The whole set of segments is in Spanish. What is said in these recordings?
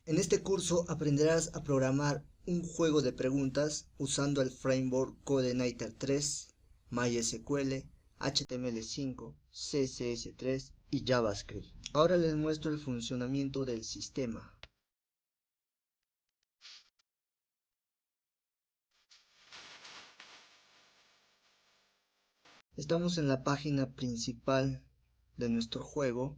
En este curso aprenderás a programar un juego de preguntas usando el framework CodeIgniter 3, MySQL, HTML5, CSS3 y JavaScript. Ahora les muestro el funcionamiento del sistema. Estamos en la página principal de nuestro juego,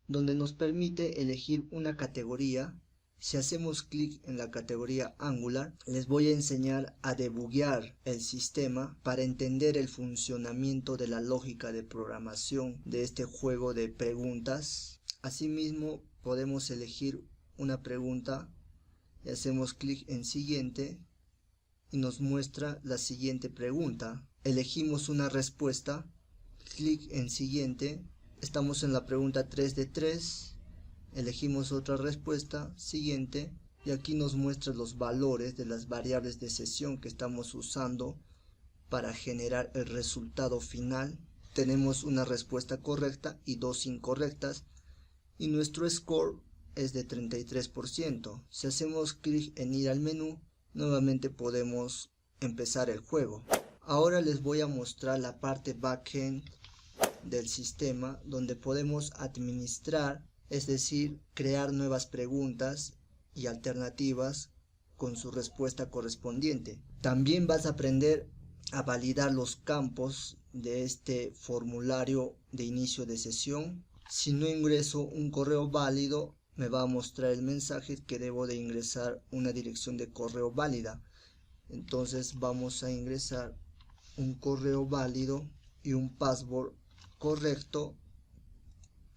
donde nos permite elegir una categoría. Si hacemos clic en la categoría Angular, les voy a enseñar a debuguear el sistema para entender el funcionamiento de la lógica de programación de este juego de preguntas. Asimismo, podemos elegir una pregunta y hacemos clic en siguiente y nos muestra la siguiente pregunta. Elegimos una respuesta, clic en siguiente, estamos en la pregunta 3 de 3, elegimos otra respuesta, siguiente, y aquí nos muestra los valores de las variables de sesión que estamos usando para generar el resultado final. Tenemos una respuesta correcta y dos incorrectas, y nuestro score es de 33%. Si hacemos clic en ir al menú, nuevamente podemos empezar el juego. Ahora les voy a mostrar la parte backend del sistema, donde podemos administrar, es decir, crear nuevas preguntas y alternativas con su respuesta correspondiente. También vas a aprender a validar los campos de este formulario de inicio de sesión. Si no ingreso un correo válido, me va a mostrar el mensaje que debo de ingresar una dirección de correo válida. Entonces vamos a ingresar un correo válido y un password correcto,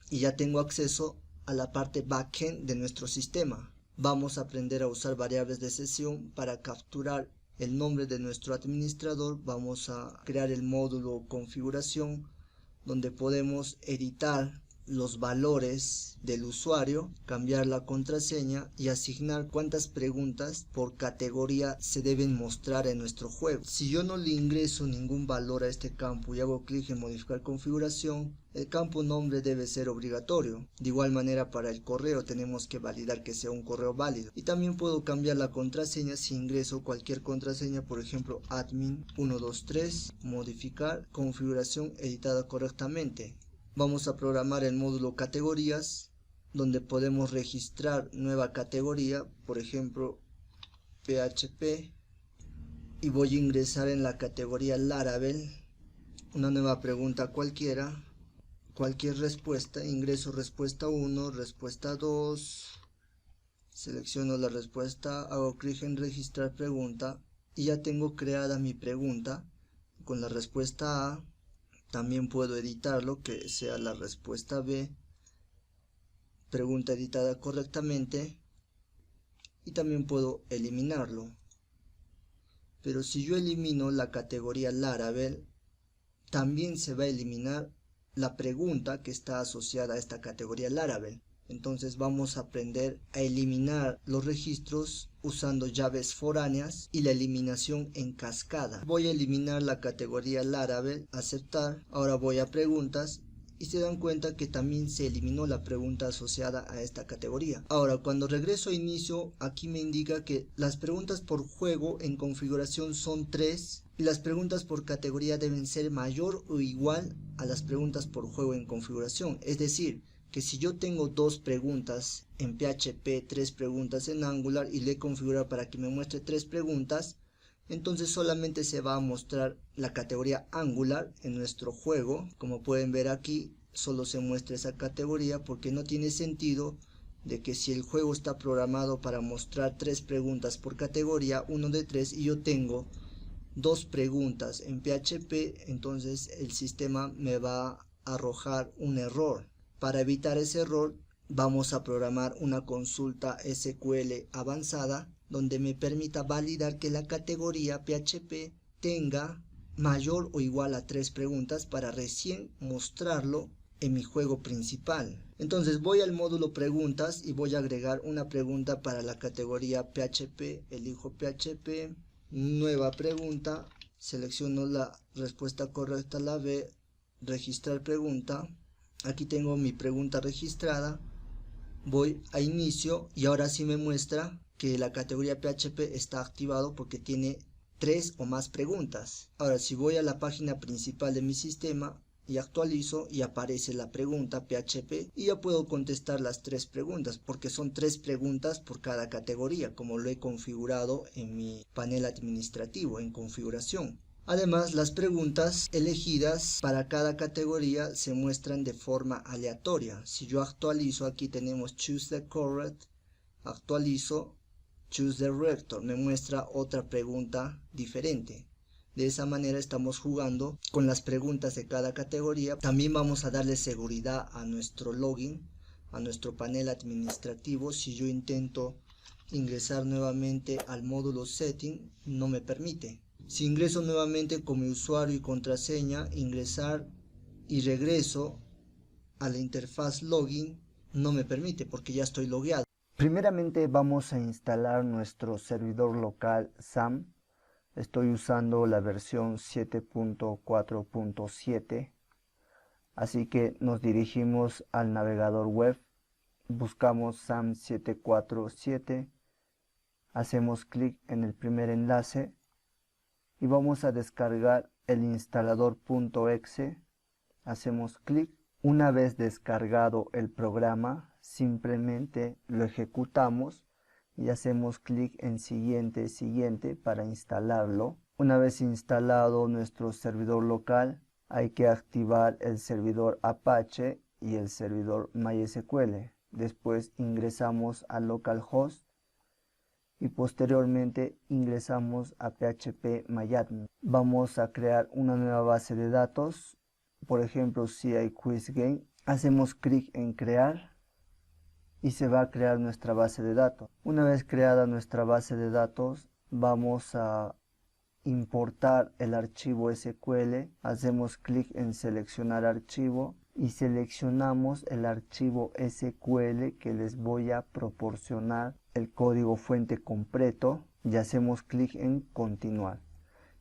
y ya tengo acceso a la parte backend de nuestro sistema. Vamos a aprender a usar variables de sesión para capturar el nombre de nuestro administrador. Vamos a crear el módulo configuración, donde podemos editar los valores del usuario, cambiar la contraseña y asignar cuántas preguntas por categoría se deben mostrar en nuestro juego. Si yo no le ingreso ningún valor a este campo y hago clic en modificar configuración, el campo nombre debe ser obligatorio. De igual manera, para el correo tenemos que validar que sea un correo válido. Y también puedo cambiar la contraseña si ingreso cualquier contraseña, por ejemplo admin 123, modificar configuración editada correctamente. Vamos a programar el módulo categorías, donde podemos registrar nueva categoría, por ejemplo PHP, y voy a ingresar en la categoría Laravel una nueva pregunta cualquiera, cualquier respuesta. Ingreso respuesta 1, respuesta 2, selecciono la respuesta, hago clic en registrar pregunta y ya tengo creada mi pregunta con la respuesta A. También puedo editarlo, que sea la respuesta B, pregunta editada correctamente, y también puedo eliminarlo. Pero si yo elimino la categoría Laravel, también se va a eliminar la pregunta que está asociada a esta categoría Laravel. Entonces vamos a aprender a eliminar los registros usando llaves foráneas y la eliminación en cascada. Voy a eliminar la categoría Laravel, aceptar. Ahora voy a preguntas y se dan cuenta que también se eliminó la pregunta asociada a esta categoría. Ahora, cuando regreso a inicio, aquí me indica que las preguntas por juego en configuración son 3 y las preguntas por categoría deben ser mayor o igual a las preguntas por juego en configuración. Es decir, que si yo tengo 2 preguntas en PHP, 3 preguntas en Angular y le he configurado para que me muestre 3 preguntas, entonces solamente se va a mostrar la categoría Angular en nuestro juego. Como pueden ver aquí, solo se muestra esa categoría, porque no tiene sentido de que si el juego está programado para mostrar 3 preguntas por categoría, 1 de 3, y yo tengo 2 preguntas en PHP, entonces el sistema me va a arrojar un error. Para evitar ese error, vamos a programar una consulta SQL avanzada, donde me permita validar que la categoría PHP tenga mayor o igual a 3 preguntas para recién mostrarlo en mi juego principal. Entonces voy al módulo preguntas y voy a agregar una pregunta para la categoría PHP. Elijo PHP, nueva pregunta, selecciono la respuesta correcta, la B, registrar pregunta. Aquí tengo mi pregunta registrada. voy a inicio y ahora sí me muestra que la categoría PHP está activado porque tiene 3 o más preguntas. Ahora si voy a la página principal de mi sistema y actualizo y aparece la pregunta PHP y ya puedo contestar las 3 preguntas porque son 3 preguntas por cada categoría como lo he configurado en mi panel administrativo en configuración. Además, las preguntas elegidas para cada categoría se muestran de forma aleatoria. Si yo actualizo, aquí tenemos Choose the Correct, actualizo, Choose the Rector, me muestra otra pregunta diferente. De esa manera estamos jugando con las preguntas de cada categoría. También vamos a darle seguridad a nuestro login, a nuestro panel administrativo. Si yo intento ingresar nuevamente al módulo Setting, no me permite. Si ingreso nuevamente con mi usuario y contraseña, ingresar y regreso a la interfaz login, no me permite porque ya estoy logueado. Primeramente vamos a instalar nuestro servidor local SAM. Estoy usando la versión 7.4.7. Así que nos dirigimos al navegador web, buscamos SAM 747, hacemos clic en el primer enlace y vamos a descargar el instalador .exe, hacemos clic. Una vez descargado el programa, simplemente lo ejecutamos y hacemos clic en siguiente para instalarlo. Una vez instalado nuestro servidor local, hay que activar el servidor Apache y el servidor MySQL. Después ingresamos a localhost y posteriormente ingresamos a phpMyAdmin. Vamos a crear una nueva base de datos, por ejemplo CI Quiz Game. Hacemos clic en crear y se va a crear nuestra base de datos. Una vez creada nuestra base de datos, vamos a importar el archivo SQL, hacemos clic en seleccionar archivo y seleccionamos el archivo SQL que les voy a proporcionar el código fuente completo y hacemos clic en continuar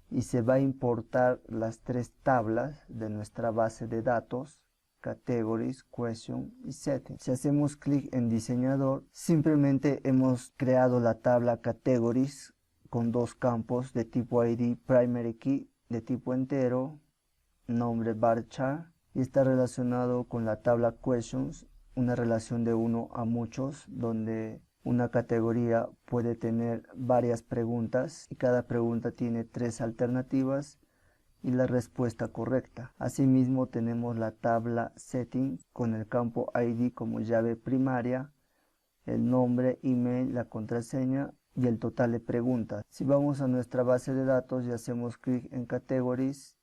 y se va a importar las 3 tablas de nuestra base de datos: Categories, Question y Setting. Si hacemos clic en diseñador, simplemente hemos creado la tabla Categories con 2 campos de tipo ID primary key de tipo entero, nombre varchar, y está relacionado con la tabla questions, una relación de 1 a muchos, donde una categoría puede tener varias preguntas y cada pregunta tiene 3 alternativas y la respuesta correcta. Asimismo tenemos la tabla setting con el campo ID como llave primaria, el nombre, email, la contraseña y el total de preguntas. Si vamos a nuestra base de datos y hacemos clic en categories,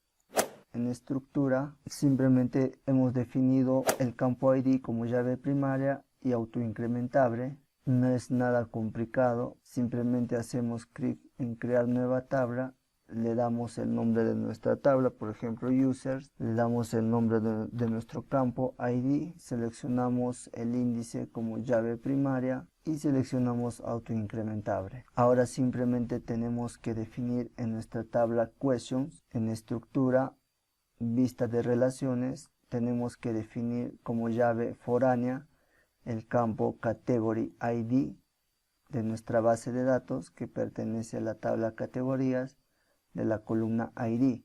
en estructura, simplemente hemos definido el campo ID como llave primaria y autoincrementable. No es nada complicado, simplemente hacemos clic en crear nueva tabla, le damos el nombre de nuestra tabla, por ejemplo users, le damos el nombre de nuestro campo ID, seleccionamos el índice como llave primaria y seleccionamos autoincrementable. Ahora simplemente tenemos que definir en nuestra tabla questions, en estructura, vista de relaciones, tenemos que definir como llave foránea el campo Category ID de nuestra base de datos que pertenece a la tabla categorías de la columna ID,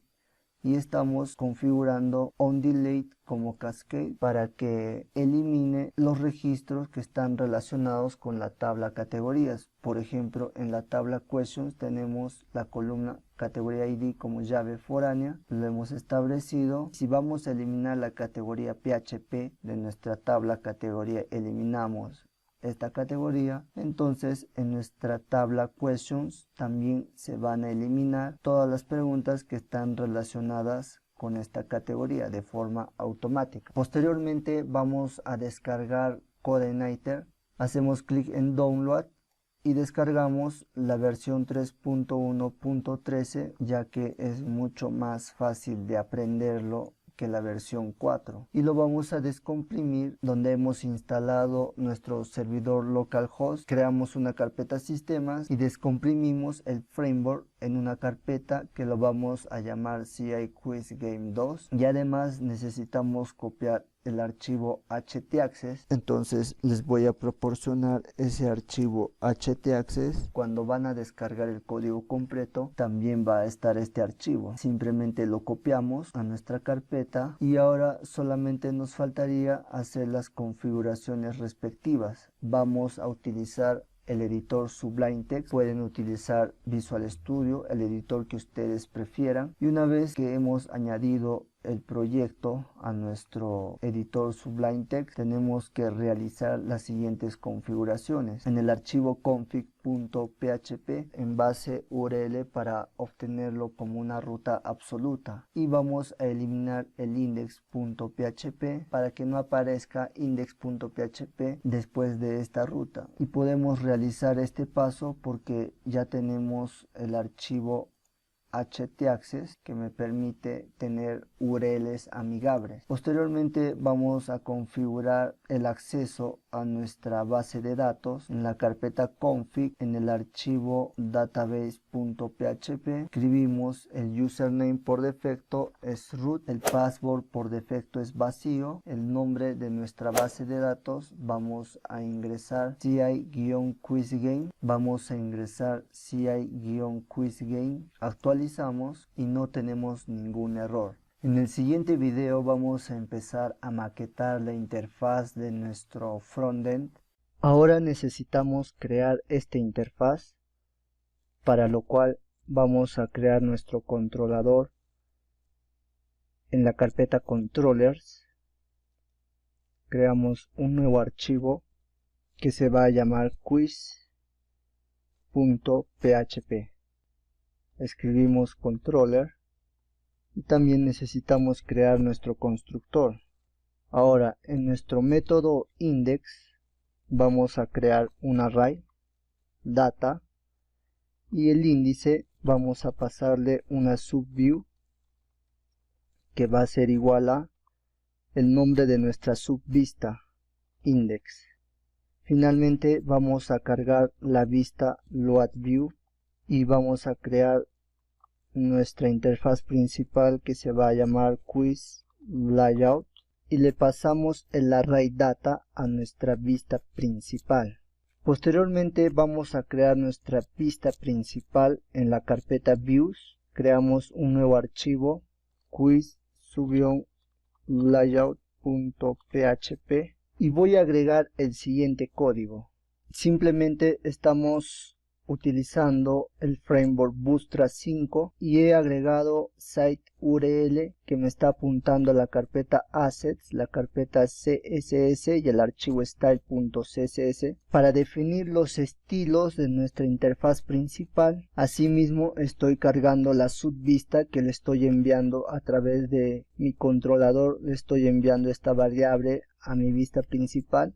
y estamos configurando onDelete como cascade para que elimine los registros que están relacionados con la tabla categorías. Por ejemplo, en la tabla questions tenemos la columna categoría ID como llave foránea, lo hemos establecido. Si vamos a eliminar la categoría PHP de nuestra tabla categoría, eliminamos esta categoría, entonces en nuestra tabla questions también se van a eliminar todas las preguntas que están relacionadas con esta categoría de forma automática. Posteriormente vamos a descargar Codenator, hacemos clic en download y descargamos la versión 3.1.13 ya que es mucho más fácil de aprenderlo que la versión 4, y lo vamos a descomprimir donde hemos instalado nuestro servidor localhost. Creamos una carpeta sistemas y descomprimimos el framework en una carpeta que lo vamos a llamar CI Quiz Game 2, y además necesitamos copiar el archivo htaccess. Entonces les voy a proporcionar ese archivo htaccess. Cuando van a descargar el código completo también va a estar este archivo. Simplemente lo copiamos a nuestra carpeta y ahora solamente nos faltaría hacer las configuraciones respectivas. Vamos a utilizar el editor Sublime Text, pueden utilizar Visual Studio, el editor que ustedes prefieran. Y una vez que hemos añadido el proyecto a nuestro editor Sublime Text, tenemos que realizar las siguientes configuraciones. En el archivo config.php, en base URL para obtenerlo como una ruta absoluta. Y vamos a eliminar el index.php para que no aparezca index.php después de esta ruta. Y podemos realizar este paso porque ya tenemos el archivo htaccess que me permite tener URLs amigables. Posteriormente vamos a configurar el acceso a nuestra base de datos en la carpeta config. En el archivo database.php escribimos el username, por defecto es root, el password por defecto es vacío, el nombre de nuestra base de datos vamos a ingresar ci-quizgame, vamos a ingresar ci-quizgame, actualizamos y no tenemos ningún error. En el siguiente video vamos a empezar a maquetar la interfaz de nuestro frontend. Ahora necesitamos crear esta interfaz, para lo cual vamos a crear nuestro controlador en la carpeta controllers. Creamos un nuevo archivo que se va a llamar quiz.php. Escribimos controller y también necesitamos crear nuestro constructor. Ahora en nuestro método index vamos a crear un array data y el índice vamos a pasarle una subview que va a ser igual a el nombre de nuestra subvista index. Finalmente vamos a cargar la vista loadView y vamos a crear nuestra interfaz principal que se va a llamar quiz layout y le pasamos el array data a nuestra vista principal. Posteriormente vamos a crear nuestra vista principal en la carpeta views. Creamos un nuevo archivo quiz-layout.php y voy a agregar el siguiente código. Simplemente estamos utilizando el framework Bootstrap 5 y he agregado site URL que me está apuntando a la carpeta assets, la carpeta css y el archivo style.css para definir los estilos de nuestra interfaz principal. Asimismo estoy cargando la subvista que le estoy enviando a través de mi controlador. Le estoy enviando esta variable a mi vista principal,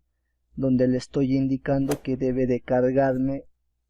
donde le estoy indicando que debe de cargarme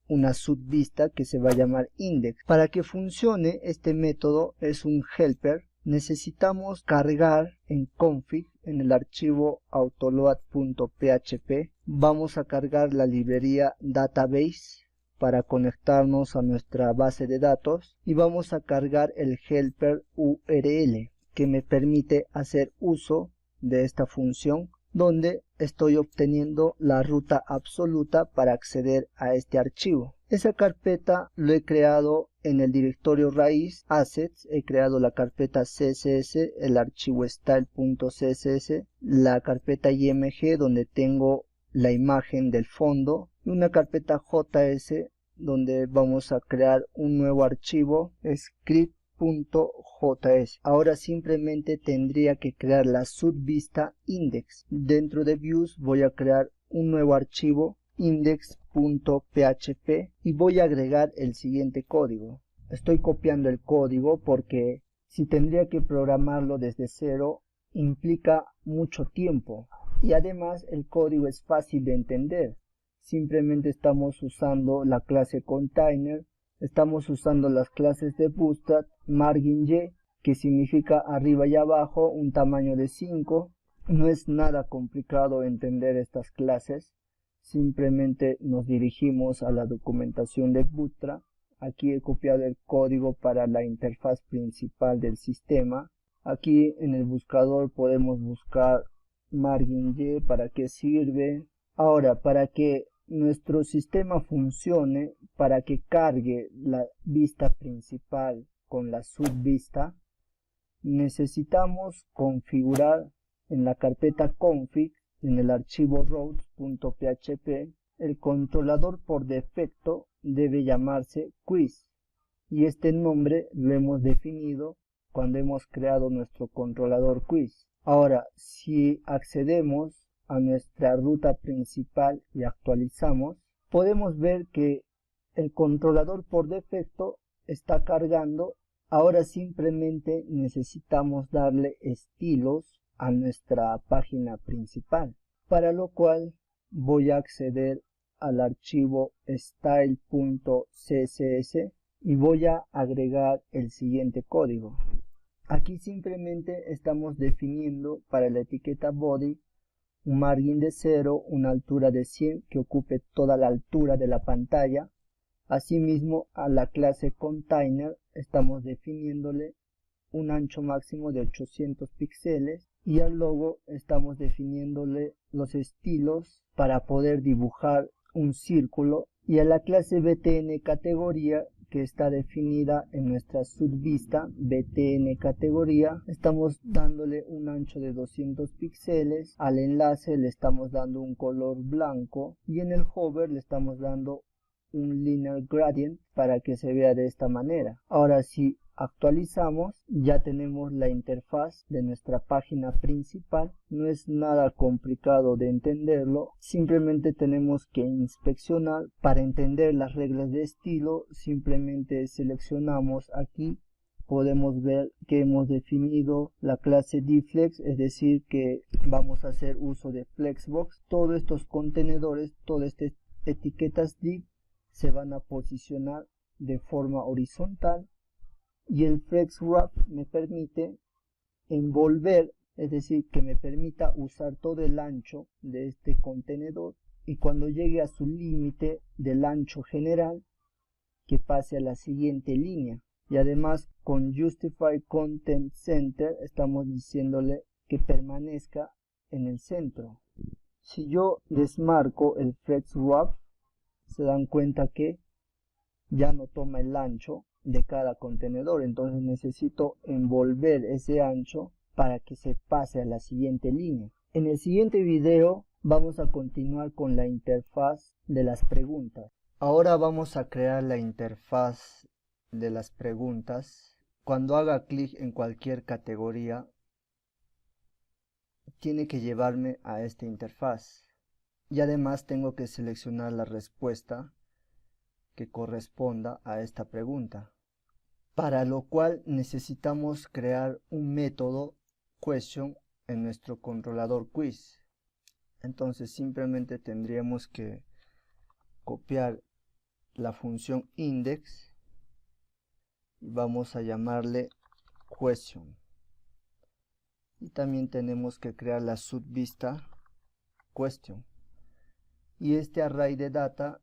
una subvista que se va a llamar index. Para que funcione este método es un helper. Necesitamos cargar en config, en el archivo autoload.php, vamos a cargar la librería database para conectarnos a nuestra base de datos y vamos a cargar el helper URL que me permite hacer uso de esta función, donde estoy obteniendo la ruta absoluta para acceder a este archivo. Esa carpeta lo he creado en el directorio raíz assets, he creado la carpeta css, el archivo style.css, la carpeta img donde tengo la imagen del fondo y una carpeta js donde vamos a crear un nuevo archivo script.js. Ahora simplemente tendría que crear la subvista index. Dentro de views voy a crear un nuevo archivo index.php y voy a agregar el siguiente código. Estoy copiando el código porque si tendría que programarlo desde cero implica mucho tiempo y además el código es fácil de entender. Simplemente estamos usando la clase container. Estamos usando las clases de Bootstrap, margin y, que significa arriba y abajo, un tamaño de 5. No es nada complicado entender estas clases. Simplemente nos dirigimos a la documentación de Bootstrap. Aquí he copiado el código para la interfaz principal del sistema. Aquí en el buscador podemos buscar margin Y, para qué sirve. Ahora, para que nuestro sistema funcione, para que cargue la vista principal con la subvista, necesitamos configurar en la carpeta config, en el archivo routes.php, el controlador por defecto debe llamarse quiz, y este nombre lo hemos definido cuando hemos creado nuestro controlador quiz. Ahora, si accedemos a nuestra ruta principal y actualizamos, podemos ver que el controlador por defecto está cargando. Ahora simplemente necesitamos darle estilos a nuestra página principal, para lo cual voy a acceder al archivo style.css y voy a agregar el siguiente código. Aquí simplemente estamos definiendo para la etiqueta body un margen de 0, una altura de 100 que ocupe toda la altura de la pantalla. Asimismo, a la clase container estamos definiéndole un ancho máximo de 800 píxeles y al logo estamos definiéndole los estilos para poder dibujar un círculo, y a la clase btn categoría, que está definida en nuestra subvista btn categoría, estamos dándole un ancho de 200 píxeles, al enlace le estamos dando un color blanco y en el hover le estamos dando un linear gradient para que se vea de esta manera. Ahora, si actualizamos, ya tenemos la interfaz de nuestra página principal. No es nada complicado de entenderlo, simplemente tenemos que inspeccionar. Para entender las reglas de estilo, simplemente seleccionamos aquí. Podemos ver que hemos definido la clase dflex, es decir que vamos a hacer uso de flexbox. Todos estos contenedores, todas estas etiquetas div se van a posicionar de forma horizontal, y el flex wrap me permite envolver, es decir que me permita usar todo el ancho de este contenedor, y cuando llegue a su límite del ancho general que pase a la siguiente línea. Y además con justify content center estamos diciéndole que permanezca en el centro. Si yo desmarco el flex wrap, se dan cuenta que ya no toma el ancho de cada contenedor, entonces necesito envolver ese ancho para que se pase a la siguiente línea. En el siguiente video vamos a continuar con la interfaz de las preguntas. Ahora vamos a crear la interfaz de las preguntas. Cuando haga clic en cualquier categoría, tiene que llevarme a esta interfaz. Y además tengo que seleccionar la respuesta que corresponda a esta pregunta, para lo cual necesitamos crear un método question en nuestro controlador quiz. Entonces simplemente tendríamos que copiar la función index y vamos a llamarle question, y también tenemos que crear la subvista question, y este array de data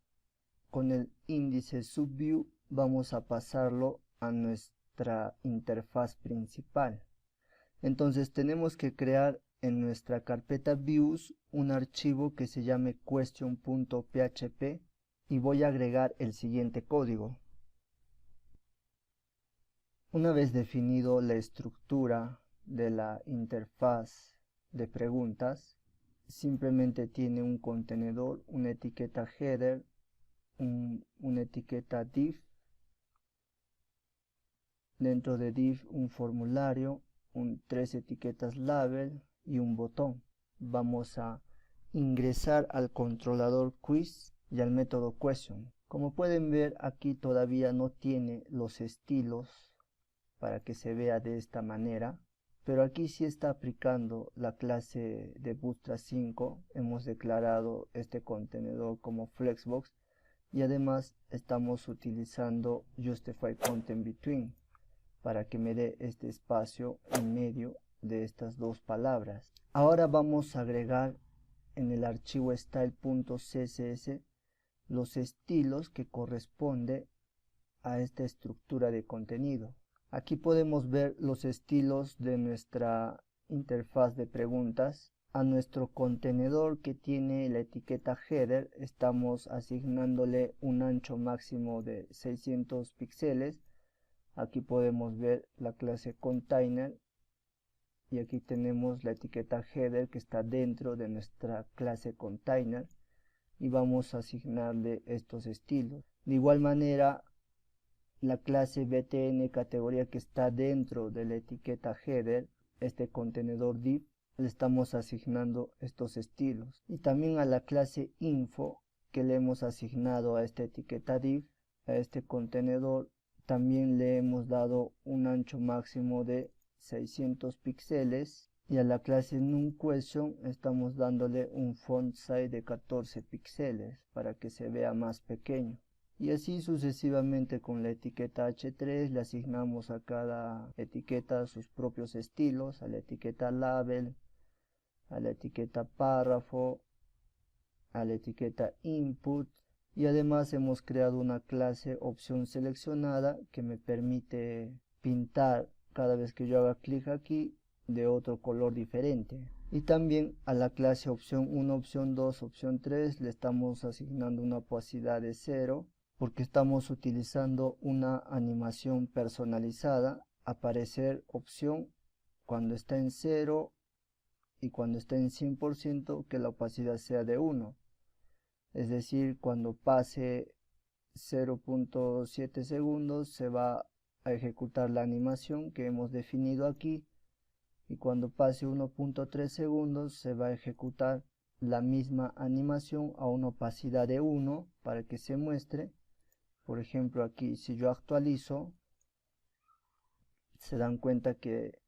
con el índice subview vamos a pasarlo a nuestra interfaz principal. Entonces tenemos que crear en nuestra carpeta views un archivo que se llame question.php y voy a agregar el siguiente código. Una vez definido la estructura de la interfaz de preguntas, simplemente tiene un contenedor, una etiqueta header, una etiqueta div, dentro de div un formulario, tres etiquetas label y un botón. Vamos a ingresar al controlador quiz y al método question. Como pueden ver, aquí todavía no tiene los estilos para que se vea de esta manera, pero aquí sí está aplicando la clase de Bootstrap 5. Hemos declarado este contenedor como flexbox y además estamos utilizando justify content between para que me dé este espacio en medio de estas dos palabras. Ahora vamos a agregar en el archivo style.css los estilos que corresponde a esta estructura de contenido. Aquí podemos ver los estilos de nuestra interfaz de preguntas. a nuestro contenedor que tiene la etiqueta header estamos asignándole un ancho máximo de 600 píxeles. Aquí podemos ver la clase container y aquí tenemos la etiqueta header que está dentro de nuestra clase container y vamos a asignarle estos estilos. De igual manera, la clase btn categoría que está dentro de la etiqueta header, este contenedor div, le estamos asignando estos estilos. Y también a la clase info que le hemos asignado a esta etiqueta div, a este contenedor, también le hemos dado un ancho máximo de 600 píxeles. Y a la clase nonQuestion estamos dándole un font size de 14 píxeles para que se vea más pequeño. Y así sucesivamente con la etiqueta h3 le asignamos a cada etiqueta sus propios estilos, a la etiqueta label, a la etiqueta párrafo, a la etiqueta input, y además hemos creado una clase opción seleccionada que me permite pintar cada vez que yo haga clic aquí de otro color diferente. Y también a la clase opción 1, opción 2, opción 3 le estamos asignando una opacidad de 0 porque estamos utilizando una animación personalizada. Aparecer opción cuando está en 0 y cuando está en 100% que la opacidad sea de 1. Es decir, cuando pase 0.7 segundos se va a ejecutar la animación que hemos definido aquí, y cuando pase 1.3 segundos se va a ejecutar la misma animación a una opacidad de 1 para que se muestre. Por ejemplo, aquí si yo actualizo, se dan cuenta que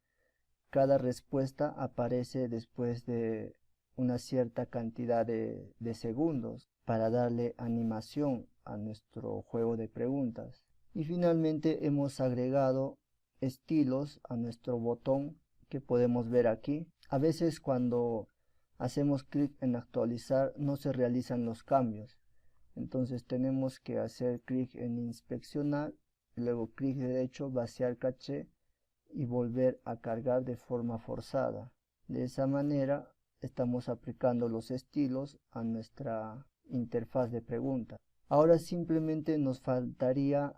cada respuesta aparece después de una cierta cantidad de segundos para darle animación a nuestro juego de preguntas. Y finalmente hemos agregado estilos a nuestro botón que podemos ver aquí. A veces cuando hacemos clic en actualizar no se realizan los cambios. Entonces tenemos que hacer clic en inspeccionar, luego clic derecho, vaciar caché y volver a cargar de forma forzada. De esa manera estamos aplicando los estilos a nuestra interfaz de pregunta. Ahora simplemente nos faltaría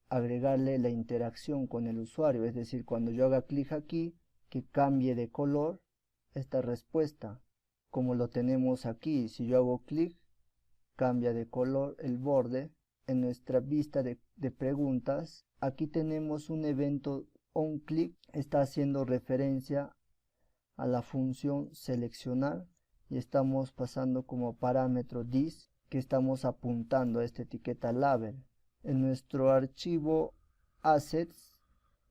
agregarle la interacción con el usuario, es decir, cuando yo haga clic aquí, que cambie de color esta respuesta, como lo tenemos aquí. Si yo hago clic, cambia de color el borde. En nuestra vista de preguntas, aquí tenemos un evento onClick, está haciendo referencia a la función seleccionar y estamos pasando como parámetro this que estamos apuntando a esta etiqueta label. En nuestro archivo assets,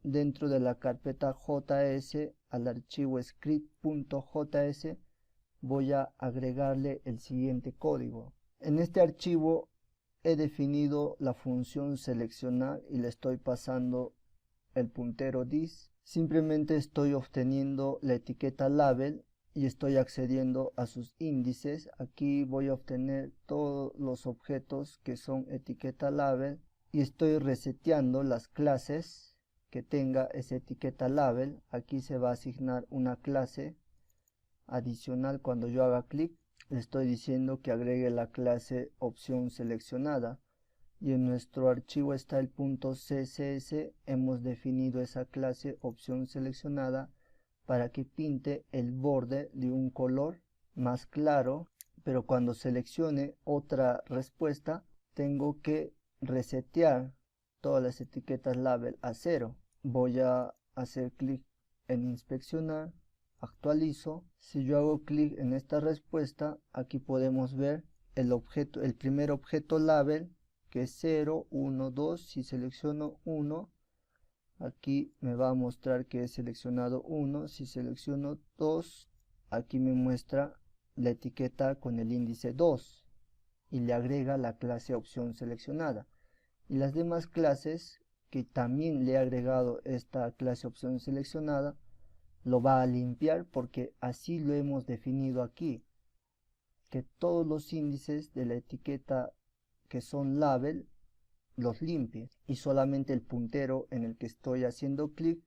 dentro de la carpeta JS, al archivo script.js voy a agregarle el siguiente código. En este archivo he definido la función seleccionar y le estoy pasando el puntero this. Simplemente estoy obteniendo la etiqueta label y estoy accediendo a sus índices. Aquí voy a obtener todos los objetos que son etiqueta label y estoy reseteando las clases que tenga esa etiqueta label. Aquí se va a asignar una clase adicional. Cuando yo haga clic le estoy diciendo que agregue la clase opción seleccionada. Y en nuestro archivo está el punto CSS, hemos definido esa clase opción seleccionada para que pinte el borde de un color más claro, pero cuando seleccione otra respuesta tengo que resetear todas las etiquetas label a 0. Voy a hacer clic en inspeccionar, actualizo. Si yo hago clic en esta respuesta, aquí podemos ver el primer objeto label, que es 0, 1, 2, si selecciono 1, aquí me va a mostrar que he seleccionado 1, si selecciono 2, aquí me muestra la etiqueta con el índice 2 y le agrega la clase opción seleccionada. Y las demás clases que también le he agregado esta clase opción seleccionada, lo va a limpiar porque así lo hemos definido aquí, que todos los índices de la etiqueta que son label los limpie y solamente el puntero en el que estoy haciendo clic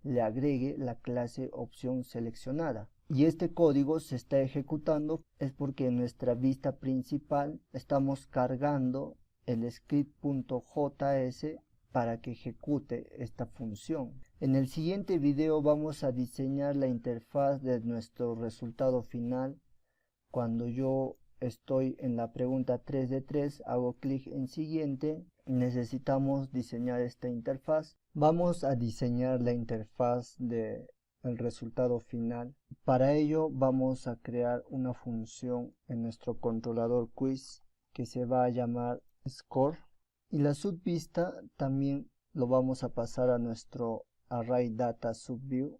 le agregue la clase opción seleccionada. y este código se está ejecutando es porque en nuestra vista principal estamos cargando el script.js para que ejecute esta función. En el siguiente video vamos a diseñar la interfaz de nuestro resultado final. Cuando yo estoy en la pregunta 3 de 3, hago clic en siguiente, necesitamos diseñar esta interfaz. Vamos a diseñar la interfaz de el resultado final. Para ello vamos a crear una función en nuestro controlador quiz que se va a llamar score, y la subvista también lo vamos a pasar a nuestro array data subview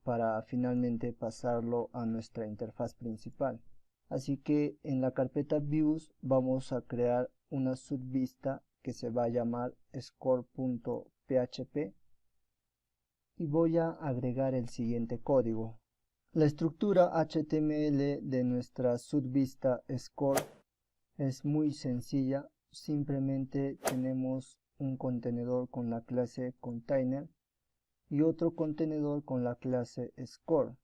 para finalmente pasarlo a nuestra interfaz principal. Así que en la carpeta views vamos a crear una subvista que se va a llamar score.php y voy a agregar el siguiente código. La estructura HTML de nuestra subvista score es muy sencilla. Simplemente tenemos un contenedor con la clase container y otro contenedor con la clase score,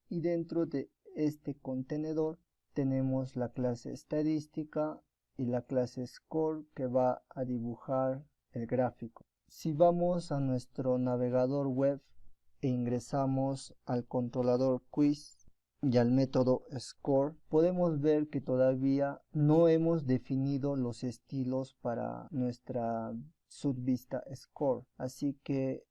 y dentro de este contenedor tenemos la clase estadística y la clase score que va a dibujar el gráfico. Si vamos a nuestro navegador web e ingresamos al controlador quiz y al método score, podemos ver que todavía no hemos definido los estilos para nuestra subvista score, así que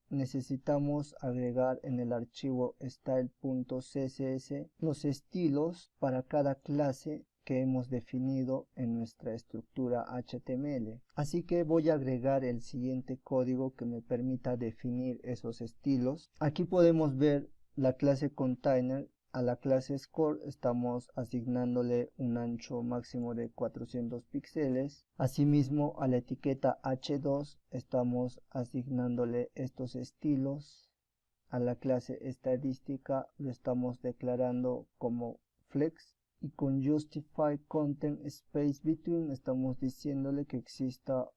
necesitamos agregar en el archivo style.css los estilos para cada clase que hemos definido en nuestra estructura HTML. Así que voy a agregar el siguiente código que me permita definir esos estilos. Aquí podemos ver la clase container. A la clase score estamos asignándole un ancho máximo de 400 píxeles. Asimismo, a la etiqueta h2 estamos asignándole estos estilos. A la clase estadística lo estamos declarando como flex. Y con justify content space between estamos diciéndole que exista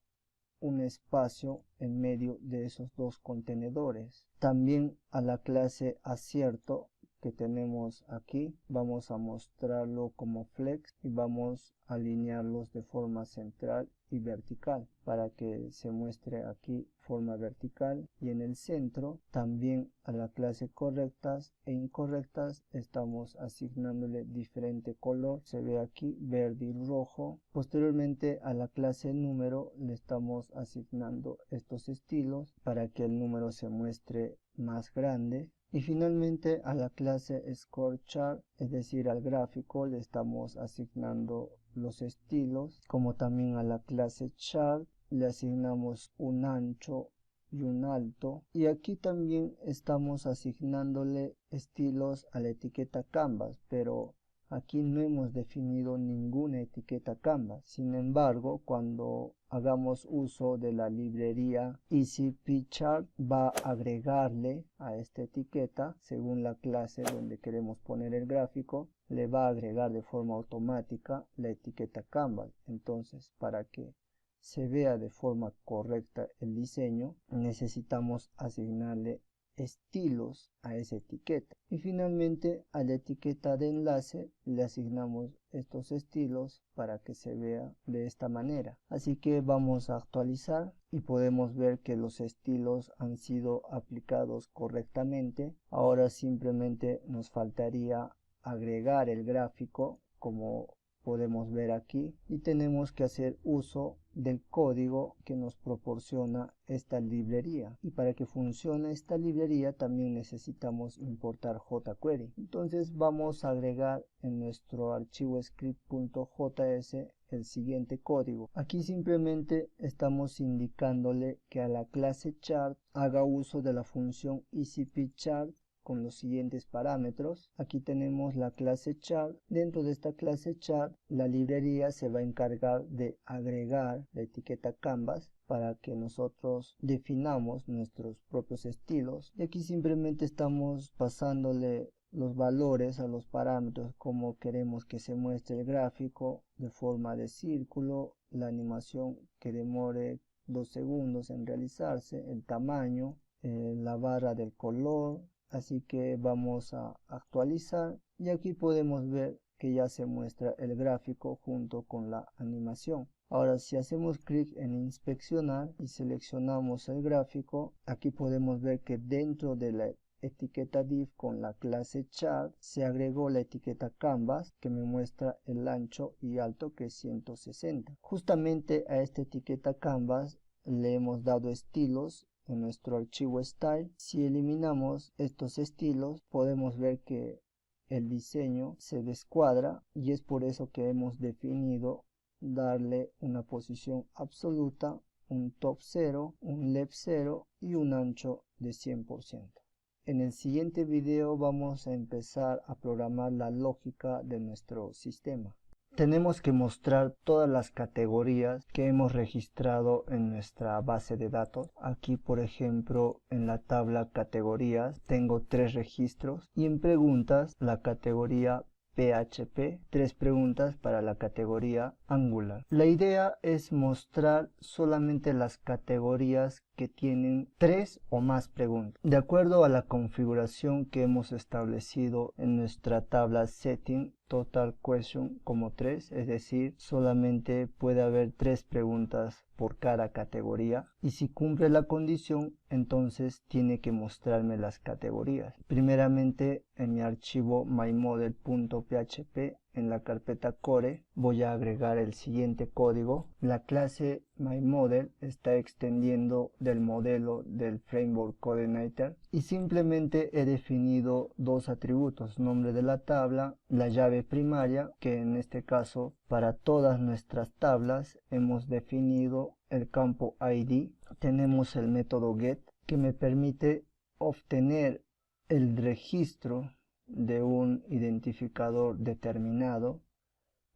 un espacio en medio de esos dos contenedores. También a la clase acierto que tenemos aquí vamos a mostrarlo como flex y vamos a alinearlos de forma central y vertical para que se muestre aquí forma vertical, y en el centro también a la clase correctas e incorrectas estamos asignándole diferente color, se ve aquí verde y rojo. Posteriormente a la clase número le estamos asignando estos estilos para que el número se muestre más grande. Y finalmente a la clase score chart, es decir al gráfico, le estamos asignando los estilos, como también a la clase chart le asignamos un ancho y un alto, y aquí también estamos asignándole estilos a la etiqueta canvas, pero aquí no hemos definido ninguna etiqueta canvas. Sin embargo, cuando hagamos uso de la librería EasyPchart va a agregarle a esta etiqueta, según la clase donde queremos poner el gráfico, le va a agregar de forma automática la etiqueta canvas. Entonces, para que se vea de forma correcta el diseño, necesitamos asignarle estilos a esa etiqueta. Y finalmente a la etiqueta de enlace le asignamos estos estilos para que se vea de esta manera. Así que vamos a actualizar y podemos ver que los estilos han sido aplicados correctamente. Ahora simplemente nos faltaría agregar el gráfico como podemos ver aquí, y tenemos que hacer uso del código que nos proporciona esta librería, y para que funcione esta librería también necesitamos importar jQuery. Entonces vamos a agregar en nuestro archivo script.js el siguiente código. Aquí simplemente estamos indicándole que a la clase chart haga uso de la función EasyPchart con los siguientes parámetros. Aquí tenemos la clase chart. Dentro de esta clase chart la librería se va a encargar de agregar la etiqueta canvas para que nosotros definamos nuestros propios estilos, y aquí simplemente estamos pasándole los valores a los parámetros, como queremos que se muestre el gráfico de forma de círculo, la animación que demore 2 segundos en realizarse, el tamaño, la barra del color, Así que vamos a actualizar y aquí podemos ver que ya se muestra el gráfico junto con la animación. Ahora si hacemos clic en inspeccionar y seleccionamos el gráfico, aquí podemos ver que dentro de la etiqueta div con la clase chart se agregó la etiqueta canvas que me muestra el ancho y alto que es 160. Justamente a esta etiqueta canvas le hemos dado estilos en nuestro archivo style. Si eliminamos estos estilos podemos ver que el diseño se descuadra y es por eso que hemos definido darle una posición absoluta, un top 0, un left 0 y un ancho de 100%. En el siguiente video vamos a empezar a programar la lógica de nuestro sistema. Tenemos que mostrar todas las categorías que hemos registrado en nuestra base de datos. Aquí, por ejemplo, en la tabla categorías tengo 3 registros y en preguntas la categoría PHP, 3 preguntas para la categoría Angular. La idea es mostrar solamente las categorías que tienen 3 o más preguntas. De acuerdo a la configuración que hemos establecido en nuestra tabla setting, total question como 3, es decir, solamente puede haber 3 preguntas por cada categoría y si cumple la condición entonces tiene que mostrarme las categorías. Primeramente en mi archivo mymodel.php en la carpeta core voy a agregar el siguiente código. La clase mymodel está extendiendo del modelo del framework coordinator y simplemente he definido 2 atributos, nombre de la tabla, la llave primaria, que en este caso para todas nuestras tablas hemos definido el campo ID. Tenemos el método get que me permite obtener el registro de un identificador determinado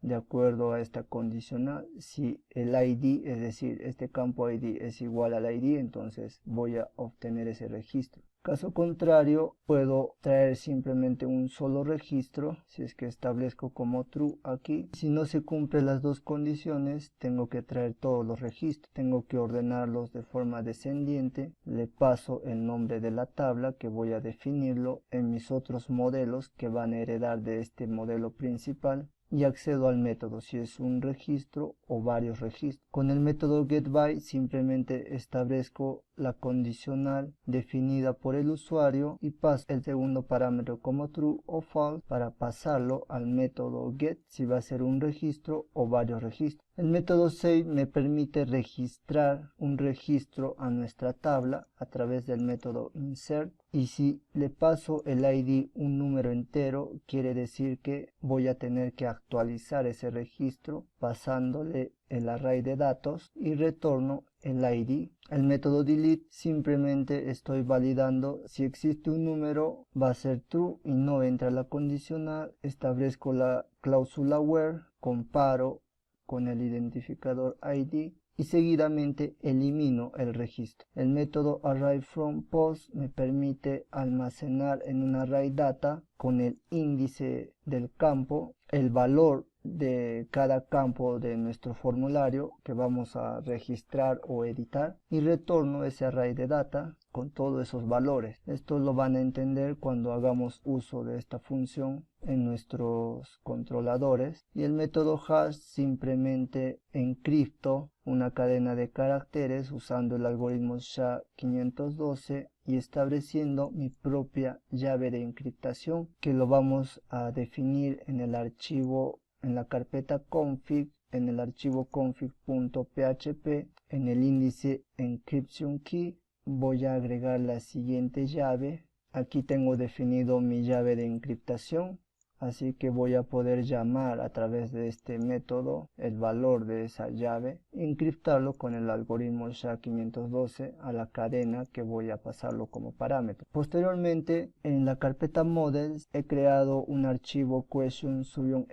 de acuerdo a esta condicional. Si el ID, es decir, este campo ID es igual al ID, entonces voy a obtener ese registro. Caso contrario, puedo traer simplemente un solo registro, si es que establezco como true aquí. Si no se cumplen las 2 condiciones, tengo que traer todos los registros. Tengo que ordenarlos de forma descendiente. Le paso el nombre de la tabla que voy a definirlo en mis otros modelos que van a heredar de este modelo principal. Y accedo al método si es un registro o varios registros. Con el método getBy simplemente establezco la condicional definida por el usuario y paso el segundo parámetro como true o false para pasarlo al método get si va a ser un registro o varios registros. El método save me permite registrar un registro a nuestra tabla a través del método insert y si le paso el ID un número entero quiere decir que voy a tener que actualizar ese registro pasándole el array de datos y retorno el ID. El método delete simplemente estoy validando si existe un número va a ser true y no entra la condicional. Establezco la cláusula where, comparo con el identificador ID y seguidamente elimino el registro. El método ArrayFromPost me permite almacenar en un array data con el índice del campo, el valor de cada campo de nuestro formulario que vamos a registrar o editar y retorno ese array de data con todos esos valores. Esto lo van a entender cuando hagamos uso de esta función en nuestros controladores. Y el método hash simplemente encripto una cadena de caracteres usando el algoritmo SHA-512 y estableciendo mi propia llave de encriptación que lo vamos a definir en el archivo, en la carpeta config, en el archivo config.php, en el índice encryption key. Voy a agregar la siguiente llave. Aquí tengo definido mi llave de encriptación, así que voy a poder llamar a través de este método el valor de esa llave, encriptarlo con el algoritmo SHA-512 a la cadena que voy a pasarlo como parámetro. Posteriormente, en la carpeta models he creado un archivo question-m.php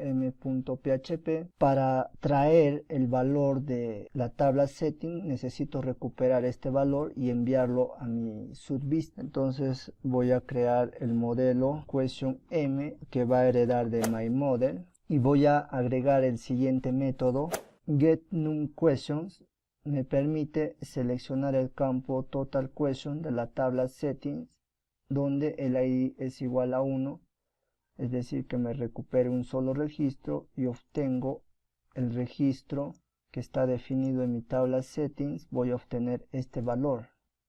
para traer el valor de la tabla setting. Necesito recuperar este valor y enviarlo a mi subvista. Entonces voy a crear el modelo question-m que va a heredar de myModel y voy a agregar el siguiente método getNumQuestions. Me permite seleccionar el campo total question de la tabla settings donde el ID es igual a 1, es decir que me recupere un solo registro y obtengo el registro que está definido en mi tabla settings. Voy a obtener este valor.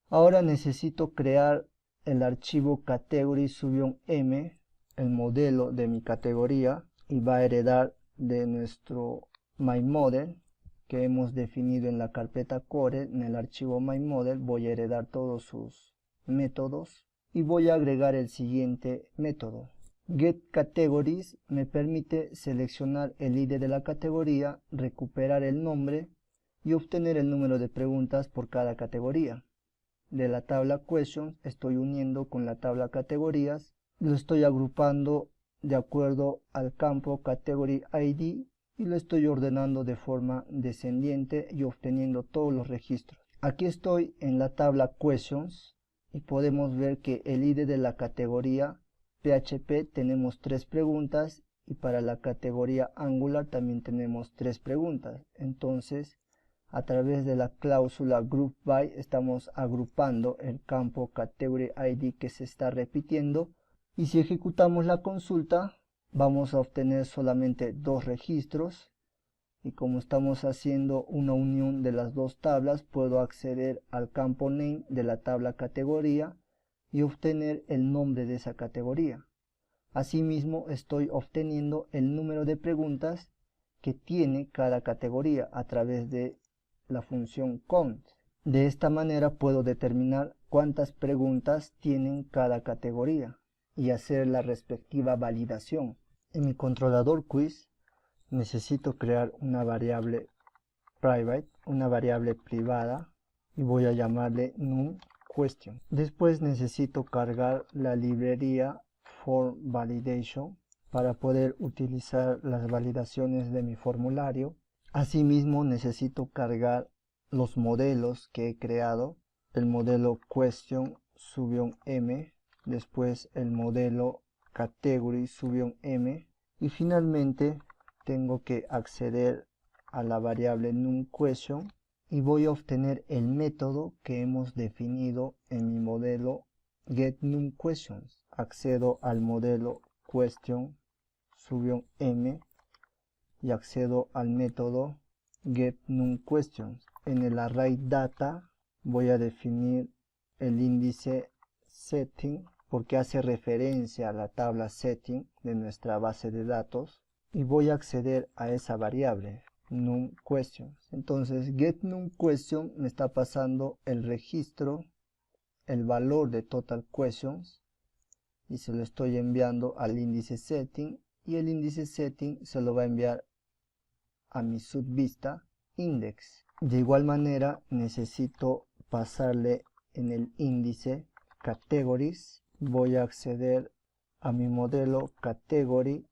Ahora necesito crear el archivo category_m, el modelo de mi categoría, y va a heredar de nuestro myModel que hemos definido en la carpeta core. En el archivo myModel voy a heredar todos sus métodos y voy a agregar el siguiente método. GetCategories me permite seleccionar el ID de la categoría, recuperar el nombre y obtener el número de preguntas por cada categoría. De la tabla Questions estoy uniendo con la tabla Categorías, lo estoy agrupando de acuerdo al campo Category ID y lo estoy ordenando de forma descendiente y obteniendo todos los registros. Aquí estoy en la tabla Questions y podemos ver que el ID de la categoría PHP tenemos 3 preguntas y para la categoría Angular también tenemos 3 preguntas. Entonces, a través de la cláusula GroupBy estamos agrupando el campo Category ID que se está repitiendo, y si ejecutamos la consulta vamos a obtener solamente 2 registros, y como estamos haciendo una unión de las dos tablas, puedo acceder al campo Name de la tabla Categoría y obtener el nombre de esa categoría. Asimismo estoy obteniendo el número de preguntas que tiene cada categoría a través de la función count. De esta manera puedo determinar cuántas preguntas tienen cada categoría y hacer la respectiva validación. En mi controlador quiz necesito crear una variable private, una variable privada, y voy a llamarle num_question. Después necesito cargar la librería form_validation para poder utilizar las validaciones de mi formulario. Asimismo necesito cargar los modelos que he creado, el modelo question_m, después el modelo category_m, y finalmente tengo que acceder a la variable numQuestion y voy a obtener el método que hemos definido en mi modelo getNumQuestions. Accedo al modelo question_m y accedo al método getNumQuestions. En el array data voy a definir el índice setting porque hace referencia a la tabla setting de nuestra base de datos, y voy a acceder a esa variable numQuestions. Entonces getNumQuestion me está pasando el registro, el valor de total questions, y se lo estoy enviando al índice setting, y el índice setting se lo va a enviar a mi subvista index. De igual manera necesito pasarle en el índice categories. Voy a acceder a mi modelo category_m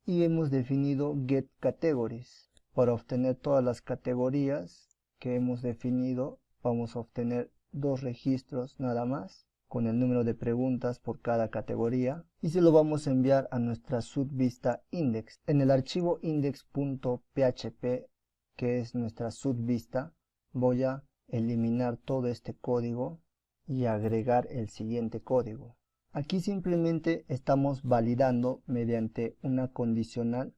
y hemos definido getCategories. Para obtener todas las categorías que hemos definido vamos a obtener 2 registros nada más, con el número de preguntas por cada categoría, y se lo vamos a enviar a nuestra subvista index. En el archivo index.php, que es nuestra subvista, voy a eliminar todo este código y agregar el siguiente código. Aquí simplemente estamos validando mediante una condicional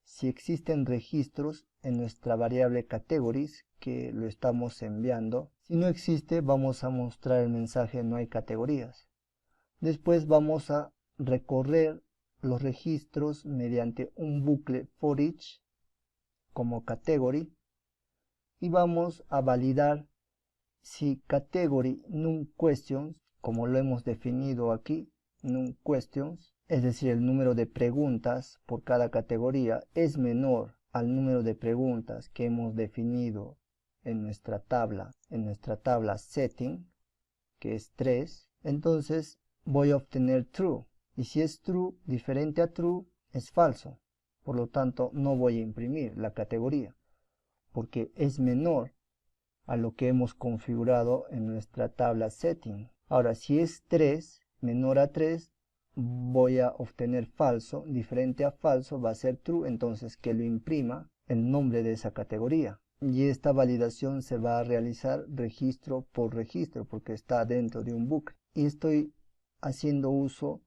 si existen registros en nuestra variable categories que lo estamos enviando. Si no existe, vamos a mostrar el mensaje no hay categorías. Después vamos a recorrer los registros mediante un bucle for each como category y vamos a validar si category numQuestions, como lo hemos definido aquí, numQuestions, es decir, el número de preguntas por cada categoría es menor al número de preguntas que hemos definido en nuestra tabla setting, que es 3, entonces voy a obtener true, y si es true, diferente a true, es falso. Por lo tanto, no voy a imprimir la categoría, porque es menor a lo que hemos configurado en nuestra tabla setting. Ahora, si es 3, menor a 3, voy a obtener falso, diferente a falso va a ser true, entonces que lo imprima el nombre de esa categoría. y esta validación se va a realizar registro por registro porque está dentro de un bucle. Y estoy haciendo uso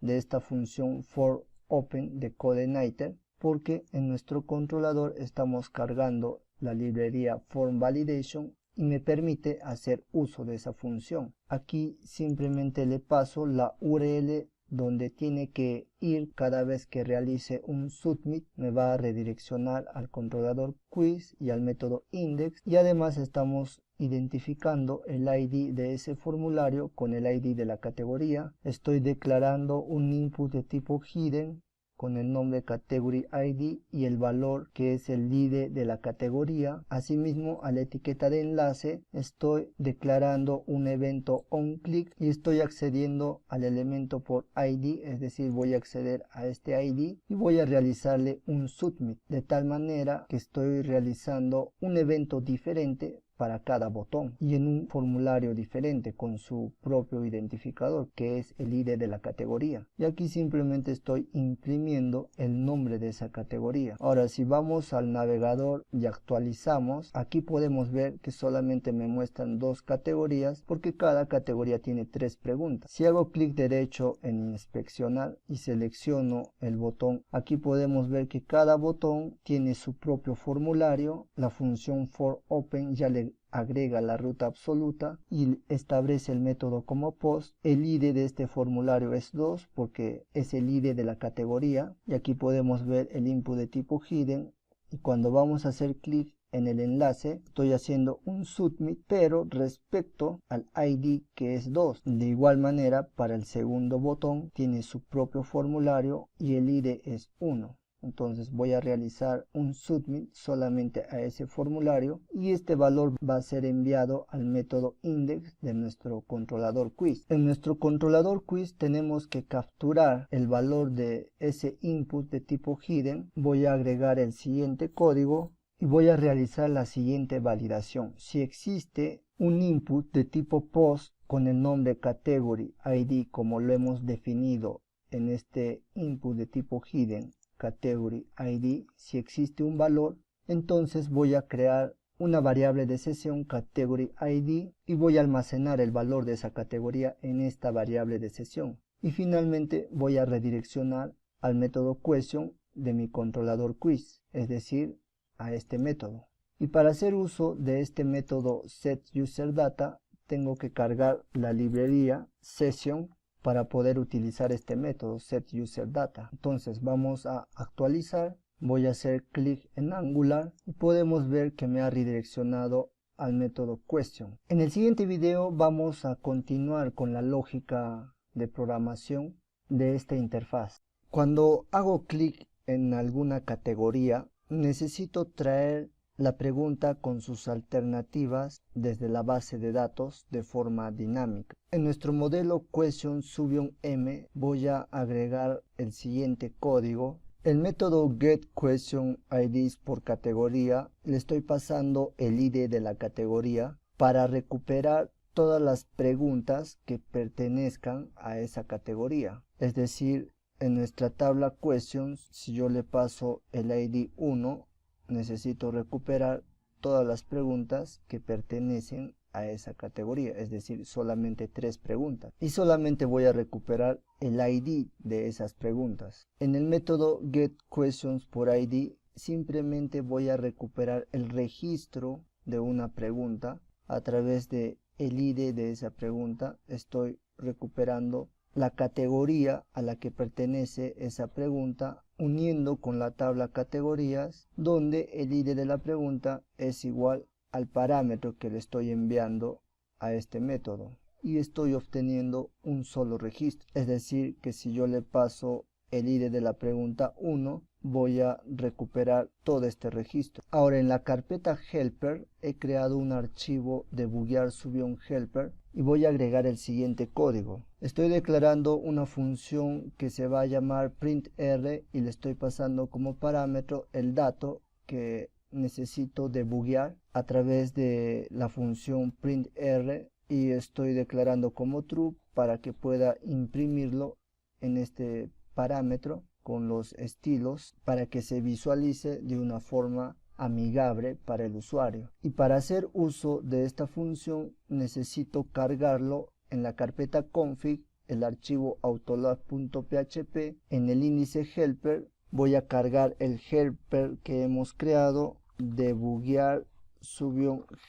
de esta función for open de CodeIgniter porque en nuestro controlador estamos cargando la librería form validation y me permite hacer uso de esa función. Aquí simplemente le paso la URL donde tiene que ir cada vez que realice un submit. Me va a redireccionar al controlador quiz y al método index, y además estamos identificando el ID de ese formulario con el ID de la categoría. Estoy declarando un input de tipo hidden con el nombre category ID y el valor que es el ID de la categoría. Asimismo, a la etiqueta de enlace estoy declarando un evento onClick y estoy accediendo al elemento por ID, es decir, voy a acceder a este ID y voy a realizarle un submit, de tal manera que estoy realizando un evento diferente para cada botón y en un formulario diferente con su propio identificador que es el ID de la categoría. Y aquí simplemente estoy imprimiendo el nombre de esa categoría. Ahora si vamos al navegador y actualizamos, aquí podemos ver que solamente me muestran dos categorías porque cada categoría tiene 3 preguntas. Si hago clic derecho en inspeccionar y selecciono el botón, aquí podemos ver que cada botón tiene su propio formulario. La función for open ya le agrega la ruta absoluta y establece el método como post. El ID de este formulario es 2 porque es el ID de la categoría, y aquí podemos ver el input de tipo hidden, y cuando vamos a hacer clic en el enlace estoy haciendo un submit pero respecto al ID que es 2. De igual manera para el segundo botón tiene su propio formulario y el ID es 1. Entonces voy a realizar un submit solamente a ese formulario y este valor va a ser enviado al método index de nuestro controlador quiz. En nuestro controlador quiz tenemos que capturar el valor de ese input de tipo hidden. Voy a agregar el siguiente código y voy a realizar la siguiente validación. Si existe un input de tipo post con el nombre category ID como lo hemos definido en este input de tipo hidden category ID, si existe un valor, entonces voy a crear una variable de sesión category ID y voy a almacenar el valor de esa categoría en esta variable de sesión. Y finalmente voy a redireccionar al método question de mi controlador quiz, es decir, a este método. Y para hacer uso de este método setUserData tengo que cargar la librería session para poder utilizar este método setUserData. Entonces vamos a actualizar, voy a hacer clic en Angular y podemos ver que me ha redireccionado al método question. En el siguiente video vamos a continuar con la lógica de programación de esta interfaz. Cuando hago clic en alguna categoría, necesito traer la pregunta con sus alternativas desde la base de datos de forma dinámica. En nuestro modelo question_m voy a agregar el siguiente código. El método getQuestionIDs por categoría le estoy pasando el ID de la categoría para recuperar todas las preguntas que pertenezcan a esa categoría. Es decir, en nuestra tabla questions, si yo le paso el ID 1, necesito recuperar todas las preguntas que pertenecen a esa categoría, es decir, solamente 3 preguntas, y solamente voy a recuperar el ID de esas preguntas. En el método getQuestions_ID simplemente voy a recuperar el registro de una pregunta. A través de el ID de esa pregunta estoy recuperando la categoría a la que pertenece esa pregunta, uniendo con la tabla categorías donde el ID de la pregunta es igual al parámetro que le estoy enviando a este método, y estoy obteniendo un solo registro. Es decir, que si yo le paso el ID de la pregunta 1, voy a recuperar todo este registro. Ahora en la carpeta helper he creado un archivo de buguear_helper y voy a agregar el siguiente código. Estoy declarando una función que se va a llamar printr y le estoy pasando como parámetro el dato que necesito debuguear a través de la función printr, y estoy declarando como true para que pueda imprimirlo en este parámetro con los estilos para que se visualice de una forma amigable para el usuario. Y para hacer uso de esta función necesito cargarlo en la carpeta config, el archivo autolog.php. En el índice helper voy a cargar el helper que hemos creado, debuguear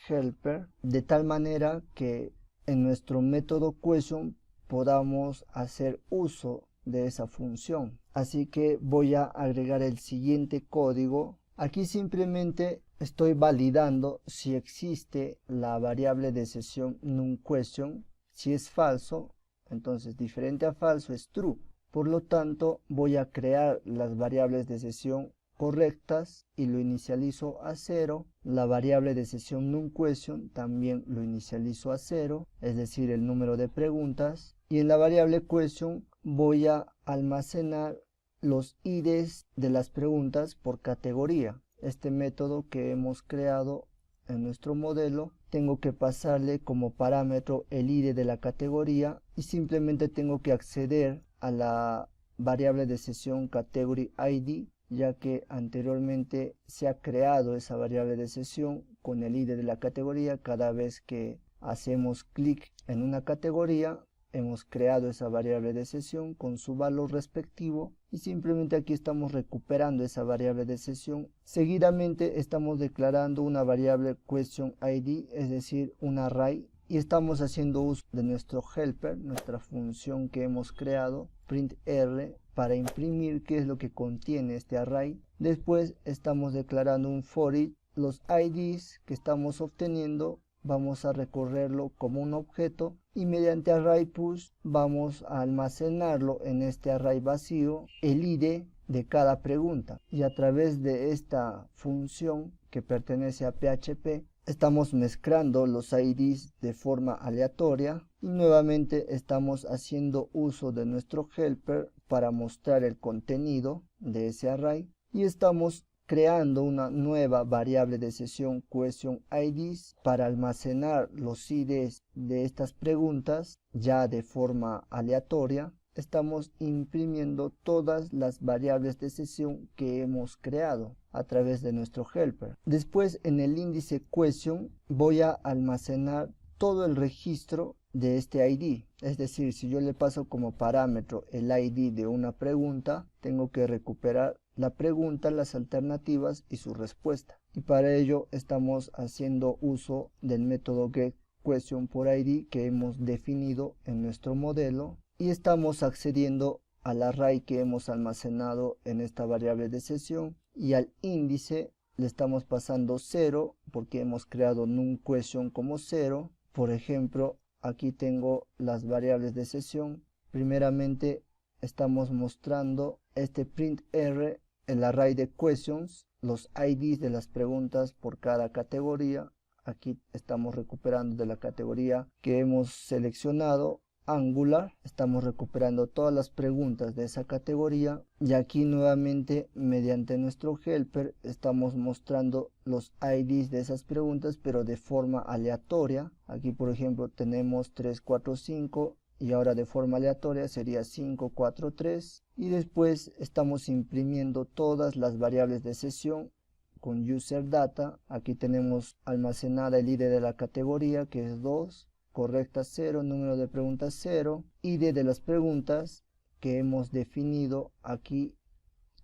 helper, de tal manera que en nuestro método question podamos hacer uso de esa función. Así que voy a agregar el siguiente código. Aquí simplemente estoy validando si existe la variable de sesión nonQuestion. Si es falso, entonces diferente a falso es true. Por lo tanto, voy a crear las variables de sesión correctas y lo inicializo a 0. La variable de sesión nonQuestion también lo inicializo a 0, es decir, el número de preguntas. Y en la variable question voy a almacenar los IDs de las preguntas por categoría. Este método que hemos creado en nuestro modelo, tengo que pasarle como parámetro el ID de la categoría y simplemente tengo que acceder a la variable de sesión category ID, ya que anteriormente se ha creado esa variable de sesión con el ID de la categoría. Cada vez que hacemos clic en una categoría, hemos creado esa variable de sesión con su valor respectivo y simplemente aquí estamos recuperando esa variable de sesión. Seguidamente estamos declarando una variable question ID, es decir, un array, y estamos haciendo uso de nuestro helper, nuestra función que hemos creado, printr, para imprimir qué es lo que contiene este array. Después estamos declarando un for each. Los IDs que estamos obteniendo vamos a recorrerlo como un objeto y mediante array push vamos a almacenarlo en este array vacío, el ID de cada pregunta, y a través de esta función que pertenece a PHP estamos mezclando los IDs de forma aleatoria y nuevamente estamos haciendo uso de nuestro helper para mostrar el contenido de ese array y estamos creando una nueva variable de sesión question IDs para almacenar los IDs de estas preguntas ya de forma aleatoria. Estamos imprimiendo todas las variables de sesión que hemos creado a través de nuestro helper. Después en el índice question voy a almacenar todo el registro de este ID, es decir, si yo le paso como parámetro el ID de una pregunta, tengo que recuperar la pregunta, las alternativas y su respuesta, y para ello estamos haciendo uso del método getQuestionForID que hemos definido en nuestro modelo y estamos accediendo al array que hemos almacenado en esta variable de sesión y al índice le estamos pasando 0 porque hemos creado nonQuestion como 0. Por ejemplo, aquí tengo las variables de sesión. Primeramente estamos mostrando este printr, el array de questions, los IDs de las preguntas por cada categoría. Aquí estamos recuperando de la categoría que hemos seleccionado, Angular. Estamos recuperando todas las preguntas de esa categoría y aquí nuevamente mediante nuestro helper estamos mostrando los IDs de esas preguntas pero de forma aleatoria. Aquí por ejemplo tenemos 3, 4, 5 y ahora de forma aleatoria sería 5, 4, 3 y después estamos imprimiendo todas las variables de sesión con user data. Aquí tenemos almacenada el ID de la categoría que es 2, correcta 0, número de preguntas 0, ID de las preguntas que hemos definido aquí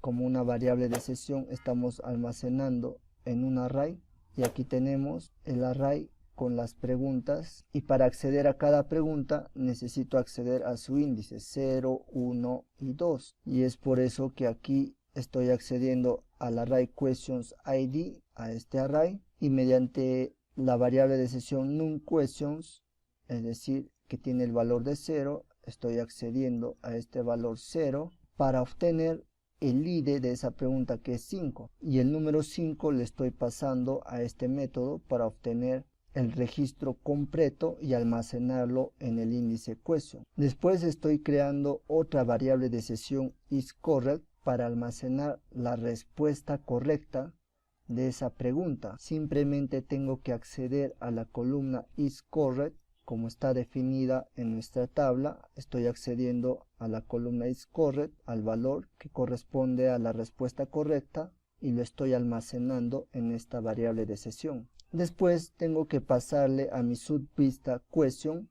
como una variable de sesión, estamos almacenando en un array y aquí tenemos el array con las preguntas y para acceder a cada pregunta necesito acceder a su índice 0, 1 y 2 y es por eso que aquí estoy accediendo al array questions ID, a este array, y mediante la variable de sesión nonQuestions, es decir, que tiene el valor de 0, estoy accediendo a este valor 0 para obtener el ID de esa pregunta que es 5 y el número 5 le estoy pasando a este método para obtener el registro completo y almacenarlo en el índice question. Después estoy creando otra variable de sesión isCorrect para almacenar la respuesta correcta de esa pregunta. Simplemente tengo que acceder a la columna isCorrect como está definida en nuestra tabla. Estoy accediendo a la columna isCorrect, al valor que corresponde a la respuesta correcta. y lo estoy almacenando en esta variable de sesión. Después tengo que pasarle a mi subvista question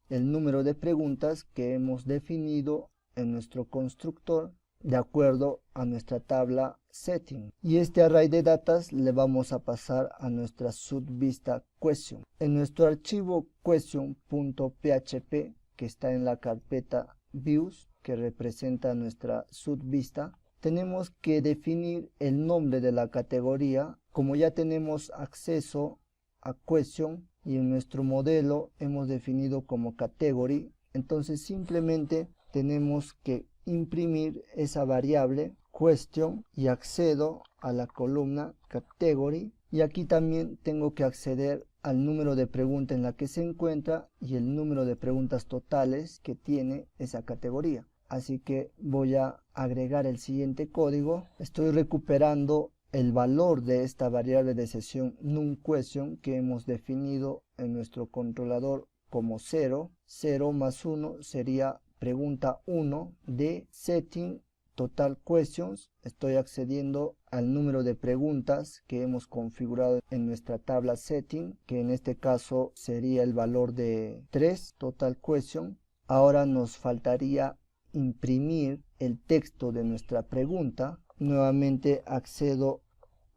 el número de preguntas que hemos definido en nuestro constructor de acuerdo a nuestra tabla setting, y este array de datas le vamos a pasar a nuestra subvista question. En nuestro archivo question.php, que está en la carpeta views, que representa nuestra subvista, tenemos que definir el nombre de la categoría. Como ya tenemos acceso a question y en nuestro modelo hemos definido como category, entonces simplemente tenemos que imprimir esa variable question y accedo a la columna category, y aquí también tengo que acceder al número de pregunta en la que se encuentra y el número de preguntas totales que tiene esa categoría. Así que voy a agregar el siguiente código. Estoy recuperando el valor de esta variable de sesión numQuestion que hemos definido en nuestro controlador como 0. 0 más 1 sería pregunta 1 de setting total questions. Estoy accediendo al número de preguntas que hemos configurado en nuestra tabla setting, que en este caso sería el valor de 3 total question. Ahora nos faltaría imprimir el texto de nuestra pregunta. Nuevamente accedo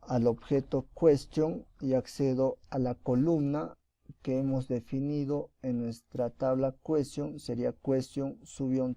al objeto question y accedo a la columna que hemos definido en nuestra tabla question, sería question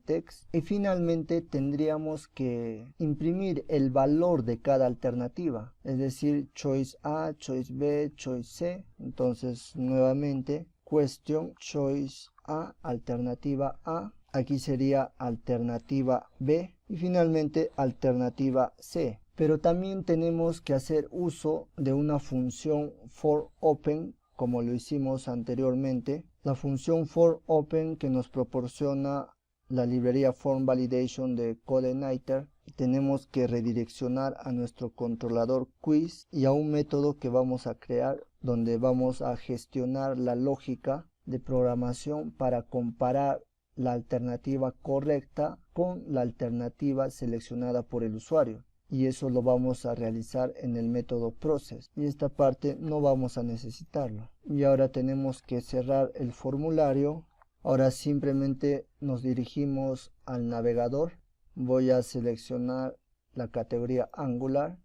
text, y finalmente tendríamos que imprimir el valor de cada alternativa, es decir, choice A, choice B, choice C. Entonces nuevamente question choice A, alternativa A, aquí sería alternativa B y finalmente alternativa C. Pero también tenemos que hacer uso de una función for open como lo hicimos anteriormente. La función for open que nos proporciona la librería form validation de CodeIgniter. Tenemos que redireccionar a nuestro controlador quiz y a un método que vamos a crear donde vamos a gestionar la lógica de programación para comparar la alternativa correcta con la alternativa seleccionada por el usuario, y eso lo vamos a realizar en el método process, y esta parte no vamos a necesitarlo. Y ahora tenemos que cerrar el formulario. Ahora simplemente nos dirigimos al navegador. Voy a seleccionar la categoría Angular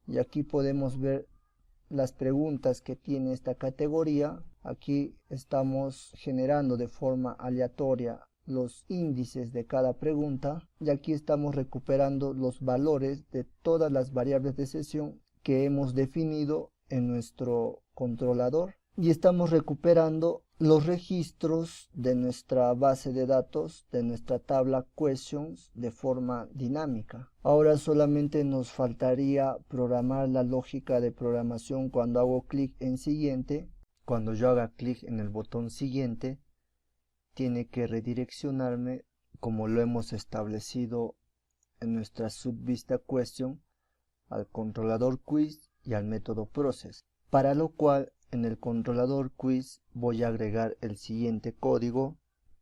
y aquí podemos ver las preguntas que tiene esta categoría. Aquí estamos generando de forma aleatoria los índices de cada pregunta, y aquí estamos recuperando los valores de todas las variables de sesión que hemos definido en nuestro controlador, y estamos recuperando los registros de nuestra base de datos, de nuestra tabla questions, de forma dinámica. Ahora solamente nos faltaría programar la lógica de programación. Cuando hago clic en siguiente, cuando yo haga clic en el botón siguiente, tiene que redireccionarme como lo hemos establecido en nuestra subvista question al controlador quiz y al método process, para lo cual en el controlador quiz voy a agregar el siguiente código.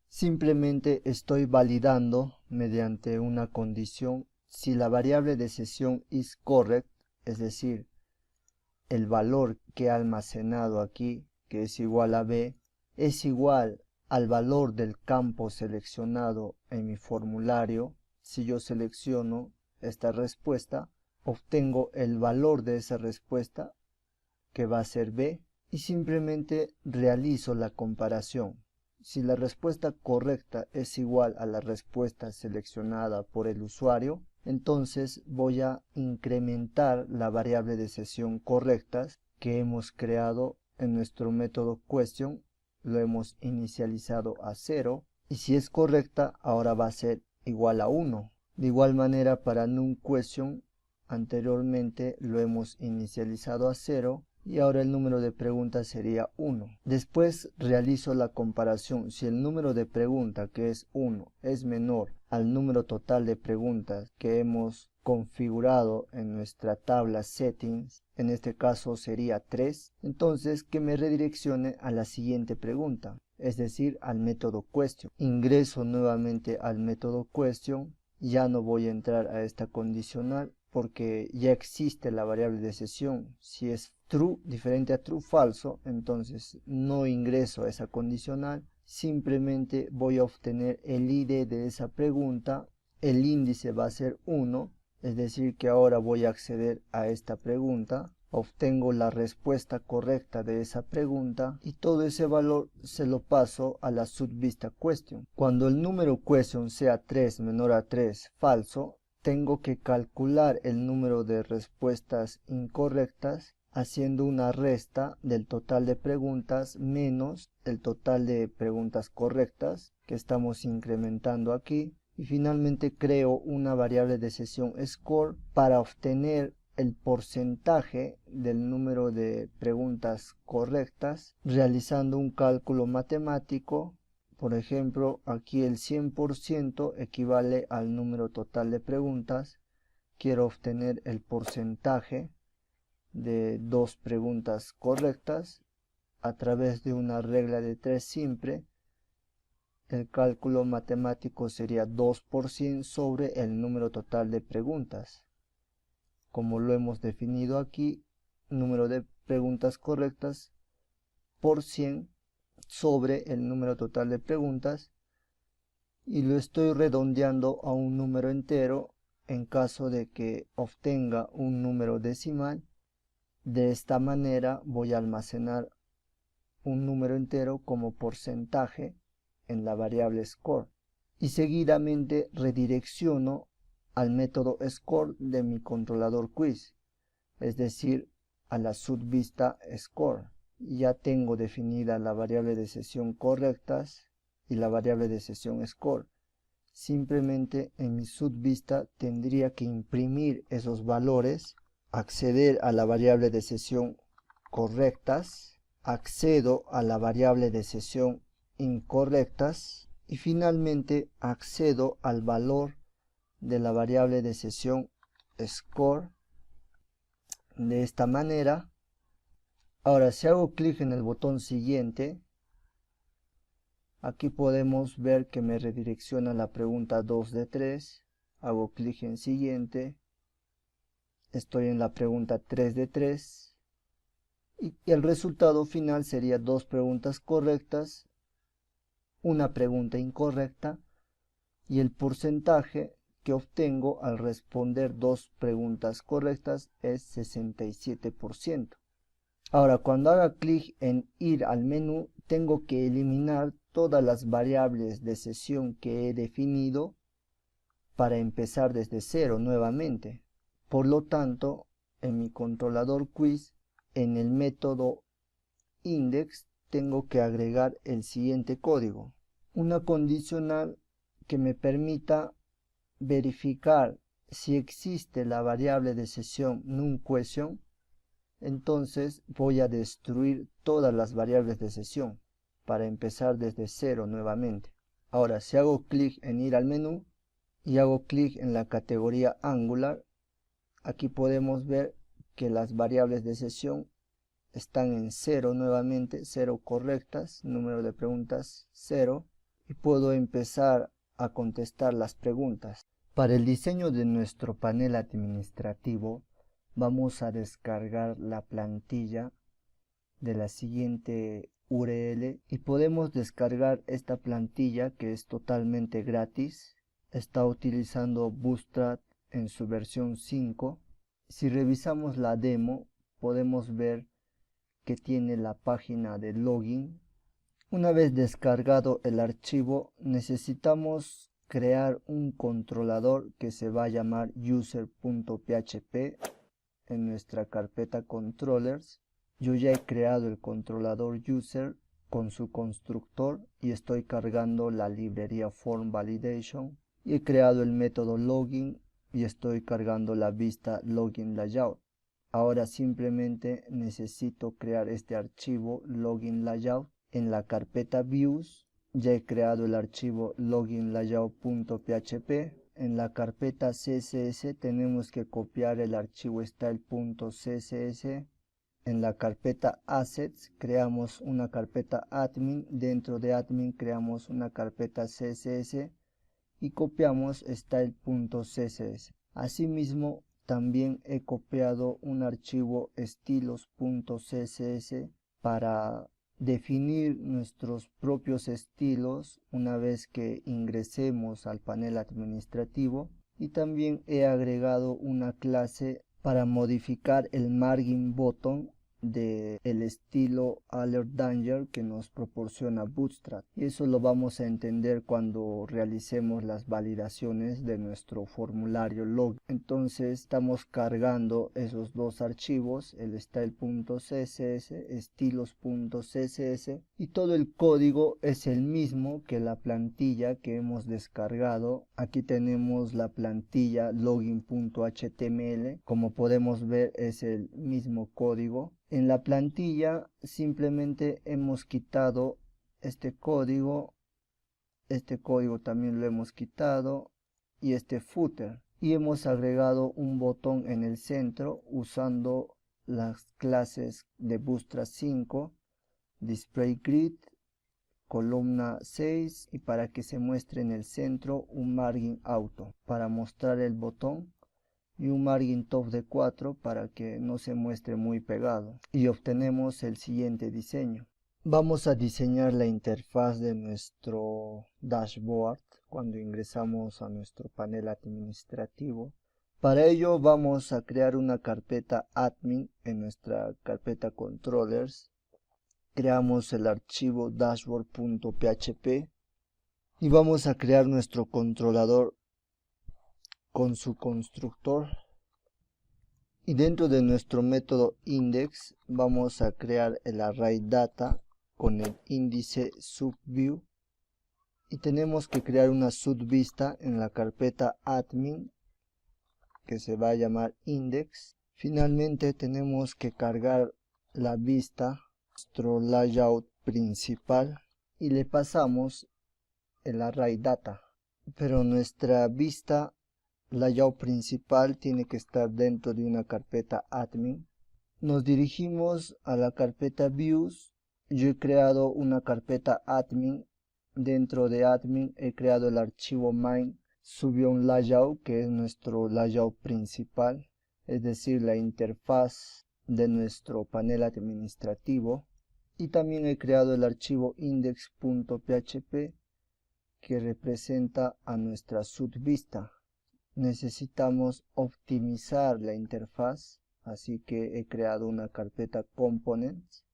Simplemente estoy validando mediante una condición si la variable de sesión is correct, es decir, el valor que he almacenado aquí, que es igual a b, es igual al valor del campo seleccionado en mi formulario. Si yo selecciono esta respuesta, obtengo el valor de esa respuesta, que va a ser b, y simplemente realizo la comparación. Si la respuesta correcta es igual a la respuesta seleccionada por el usuario, entonces voy a incrementar la variable de sesión correctas que hemos creado en nuestro método question. Lo hemos inicializado a 0, y si es correcta ahora va a ser igual a 1. De igual manera para numQuestion anteriormente lo hemos inicializado a 0 y ahora el número de preguntas sería 1. Después realizo la comparación. Si el número de preguntas, que es 1, es menor al número total de preguntas que hemos configurado en nuestra tabla settings, en este caso sería 3, entonces que me redireccione a la siguiente pregunta, es decir, al método question. Ingreso nuevamente al método question, ya no voy a entrar a esta condicional, porque ya existe la variable de sesión. Si es true diferente a true falso, entonces no ingreso a esa condicional, simplemente voy a obtener el ID de esa pregunta, el índice va a ser 1, es decir que ahora voy a acceder a esta pregunta, obtengo la respuesta correcta de esa pregunta y todo ese valor se lo paso a la subvista question. Cuando el número question sea 3 menor a 3 falso, tengo que calcular el número de respuestas incorrectas haciendo una resta del total de preguntas menos el total de preguntas correctas que estamos incrementando aquí. Y finalmente creo una variable de sesión score para obtener el porcentaje del número de preguntas correctas realizando un cálculo matemático. Por ejemplo, aquí el 100% equivale al número total de preguntas. Quiero obtener el porcentaje de 2 preguntas correctas a través de una regla de 3 simple. El cálculo matemático sería 2% sobre el número total de preguntas. Como lo hemos definido aquí, número de preguntas correctas por 100 sobre el número total de preguntas, y lo estoy redondeando a un número entero en caso de que obtenga un número decimal. De esta manera voy a almacenar un número entero como porcentaje en la variable score y seguidamente redirecciono al método score de mi controlador quiz, es decir, a la subvista score. Ya tengo definida la variable de sesión correctas y la variable de sesión score. Simplemente en mi subvista tendría que imprimir esos valores, acceder a la variable de sesión correctas, accedo a la variable de sesión incorrectas y finalmente accedo al valor de la variable de sesión score. De esta manera, ahora si hago clic en el botón siguiente, aquí podemos ver que me redirecciona la pregunta 2 de 3, hago clic en siguiente, estoy en la pregunta 3 de 3 y el resultado final sería 2 preguntas correctas, una pregunta incorrecta y el porcentaje que obtengo al responder 2 preguntas correctas es 67%. Ahora, cuando haga clic en ir al menú, tengo que eliminar todas las variables de sesión que he definido para empezar desde cero nuevamente. Por lo tanto, en mi controlador quiz, en el método index, tengo que agregar el siguiente código. Una condicional que me permita verificar si existe la variable de sesión num_question. Entonces voy a destruir todas las variables de sesión para empezar desde cero nuevamente. Ahora, si hago clic en ir al menú y hago clic en la categoría Angular, aquí podemos ver que las variables de sesión están en 0 nuevamente, 0 correctas, número de preguntas 0, y puedo empezar a contestar las preguntas. Para el diseño de nuestro panel administrativo, vamos a descargar la plantilla de la siguiente URL y podemos descargar esta plantilla que es totalmente gratis. Está utilizando Bootstrap en su versión 5. Si revisamos la demo, podemos ver que tiene la página de login. Una vez descargado el archivo, necesitamos crear un controlador que se va a llamar user.php en nuestra carpeta controllers. Yo ya he creado el controlador user con su constructor y estoy cargando la librería form validation, y he creado el método login y estoy cargando la vista login layout. Ahora simplemente necesito crear este archivo login layout en la carpeta views. Ya he creado el archivo loginlayout.php. En la carpeta css tenemos que copiar el archivo style.css. En la carpeta assets creamos una carpeta admin. Dentro de admin creamos una carpeta css y copiamos style.css. Asimismo, también he copiado un archivo estilos.css para definir nuestros propios estilos una vez que ingresemos al panel administrativo, y también he agregado una clase para modificar el margin button del estilo Alert Danger que nos proporciona Bootstrap, y eso lo vamos a entender cuando realicemos las validaciones de nuestro formulario login. Entonces estamos cargando esos dos archivos, el style.css, estilos.css, y todo el código es el mismo que la plantilla que hemos descargado. Aquí tenemos la plantilla login.html, como podemos ver es el mismo código. En la plantilla simplemente hemos quitado este código también lo hemos quitado, y este footer, y hemos agregado un botón en el centro usando las clases de Bootstrap 5, display grid, columna 6, y para que se muestre en el centro un margin auto para mostrar el botón, y un margin top de 4 para que no se muestre muy pegado, y obtenemos el siguiente diseño. Vamos a diseñar la interfaz de nuestro dashboard cuando ingresamos a nuestro panel administrativo. Para ello vamos a crear una carpeta admin en nuestra carpeta controllers. Creamos el archivo dashboard.php y vamos a crear nuestro controlador con su constructor, y dentro de nuestro método index vamos a crear el array data con el índice subview, y tenemos que crear una subvista en la carpeta admin que se va a llamar index. Finalmente tenemos que cargar la vista, nuestro layout principal, y le pasamos el array data, pero nuestra vista layout principal tiene que estar dentro de una carpeta admin. Nos dirigimos a la carpeta views. Yo he creado una carpeta admin. Dentro de admin he creado el archivo main subió un layout que es nuestro layout principal, es decir, la interfaz de nuestro panel administrativo, y también he creado el archivo index.php que representa a nuestra subvista. Necesitamos optimizar la interfaz, así que he creado una carpeta components,